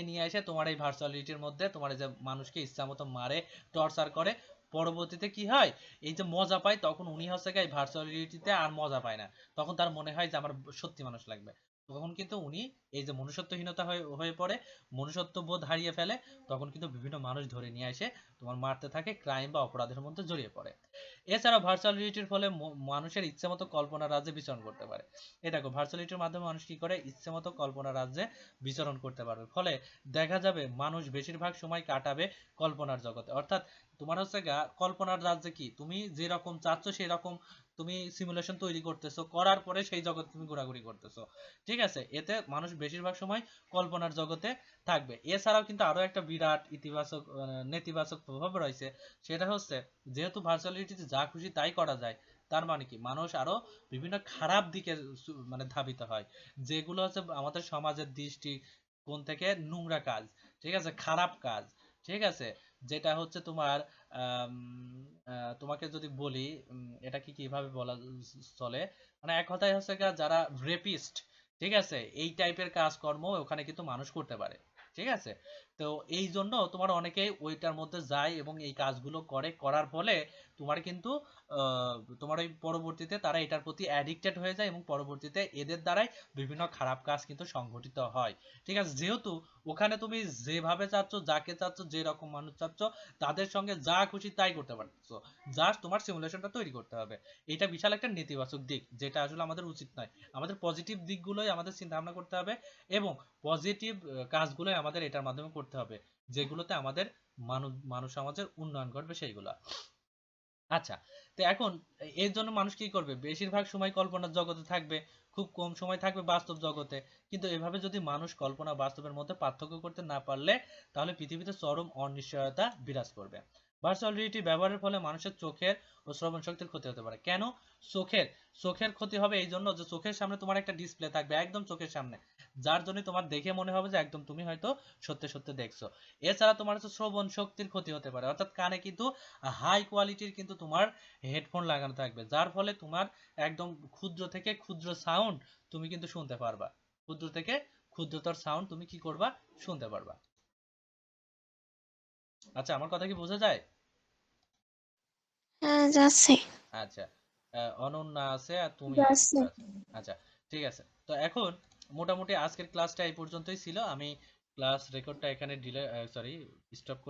নিয়ে এসে তোমার এই ভার্চুয়াল রিয়েলিটির মধ্যে তোমার এই যে মানুষকে ইচ্ছা মতো মারে, টর্চার করে। পরবর্তীতে কি হয়, এই যে মজা পায়, তখন উনি হচ্ছে এই ভার্চুয়াল রিয়েলিটিতে আর মজা পায় না, তখন তার মনে হয় যে আমার সত্যি মানুষ লাগবে, তখন কিন্তু উনি এই যে মনুষ্যত্বহীনতা হয়ে হয়ে পড়ে, মনুষ্যত্ব বোধ হারিয়ে ফেলে, তখন কিন্তু বিভিন্ন মানুষ ধরে নিয়ে এসে তোমার মারতে থাকে, ক্রাইম বা অপরাধের মধ্যে জড়িয়ে পড়ে। এছাড়াও ভার্চুয়াল রিয়েলিটির ফলে মানুষের ইচ্ছেমতো কল্পনা রাজ্যে বিচরণ করতে পারে। এই দেখো ভার্চুয়াল রিয়েলিটির মাধ্যমে মানুষ কি করে, ইচ্ছেমতো কল্পনা রাজ্যে বিচরণ করতে পারবে, ফলে দেখা যাবে মানুষ বেশিরভাগ সময় কাটাবে কল্পনার জগতে। অর্থাৎ তোমার হচ্ছে কল্পনার রাজ্যে কি তুমি যেরকম চাচ্ছ সেই রকম তুমি সিমুলেশন তৈরি করতেছো, করার পরে সেই জগতে তুমি ঘোরাঘুরি করতেছো, ঠিক আছে? এতে মানুষ বেশিরভাগ সময় কল্পনার জগতে থাকবে। এছাড়াও কিন্তু আরো একটা বিরাট ইতিবাচক নেতিবাচক প্রভাব রয়েছে, সেটা হচ্ছে যেহেতু ভার্চুয়াল রিয়েলিটিতে যা খুশি তাই করা যায়, তার মানে কি মানুষ আরো বিভিন্ন খারাপ দিকে মানে ধাবিত হয়, যেগুলো হচ্ছে আমাদের সমাজের দৃষ্টি কোণ থেকে নোংরা কাজ, ঠিক আছে, খারাপ কাজ, ঠিক আছে, যেটা হচ্ছে তোমার আম, তোমাকে যদি বলি এটাকে কিভাবে বলা চলে, মানে এক কথায় হচ্ছে যারা রেপিস্ট, ঠিক আছে, এই টাইপের কাজকর্ম ওখানে কিন্তু মানুষ করতে পারে, ঠিক আছে? তো এই জন্য তোমার অনেকেই ওইটার মধ্যে যায় এবং এই কাজগুলো করে, করার ফলে তোমার কিন্তু তোমার ওই পরবর্তীতে তারা এটার প্রতি অ্যাডিক্টেড হয়ে যায় এবং পরবর্তীতে এদের দ্বারাই বিভিন্ন খারাপ কাজ কিন্তু সংঘটিত হয়, ঠিক আছে? যেহেতু ওখানে তুমি যেভাবে চাচ্ছ, যাকে চাচ্ছ, যে রকম মানুষ চাচ্ছ, তাদের সঙ্গে যা খুশি তাই করতে পারছো, জাস্ট তোমার সিমুলেশনটা তৈরি করতে হবে। এটা বিশাল একটা নেতিবাচক দিক, যেটা আসলে আমাদের উচিত নয়। আমাদের পজিটিভ দিকগুলোই আমাদের চিন্তা ভাবনা করতে হবে এবং পজিটিভ কাজগুলোই আমাদের এটার মাধ্যমে করতে হবে, যেগুলোতে আমাদের মানুষ সমাজের উন্নয়ন ঘটবে সেইগুলা। আচ্ছা, তো এখন এর জন্য মানুষ কি করবে, বেশিরভাগ সময় কল্পনার জগতে থাকবে, খুব কম সময় থাকবে বাস্তব জগতে। কিন্তু এভাবে যদি মানুষ কল্পনা বাস্তবের মধ্যে পার্থক্য করতে না পারলে, তাহলে পৃথিবীতে চরম অনিশ্চয়তা বিরাজ করবে। ভার্চুয়াল রিয়েলিটি ব্যবহারের ফলে মানুষের চোখের ও শ্রবণ শক্তির ক্ষতি হতে পারে। কেন? চোখের চোখের ক্ষতি হবে এই জন্য যে চোখের সামনে তোমার একটা ডিসপ্লে থাকবে একদম চোখের সামনে, যার জন্য তোমার দেখে মনে হবে যে একদম তুমি হয়তো সত্যি সত্যি দেখছো। এছাড়া তোমার হচ্ছে শ্রবণ শক্তির ক্ষতি হতে পারে, অর্থাৎ কানে কিন্তু হাই কোয়ালিটির কিন্তু তোমার হেডফোন লাগানো থাকবে, যার ফলে তোমার একদম ক্ষুদ্র থেকে ক্ষুদ্র সাউন্ড তুমি কিন্তু শুনতে পারবা, ক্ষুদ্র থেকে ক্ষুদ্রতর সাউন্ড তুমি কি করবা, শুনতে পারবা। আচ্ছা, আমার কথা কি বোঝা যায়? হ্যাঁ যাচ্ছে। আচ্ছা, অনন্যা আছে আর তুমি যাচ্ছে। একটু আছে। আচ্ছা, ঠিক আছে। তো এখন মোটামুটি আজকের ক্লাসটা এই পর্যন্তই ছিল। আমি ক্লাস রেকর্ডটা এখানে ডিলে সরি স্টপ করে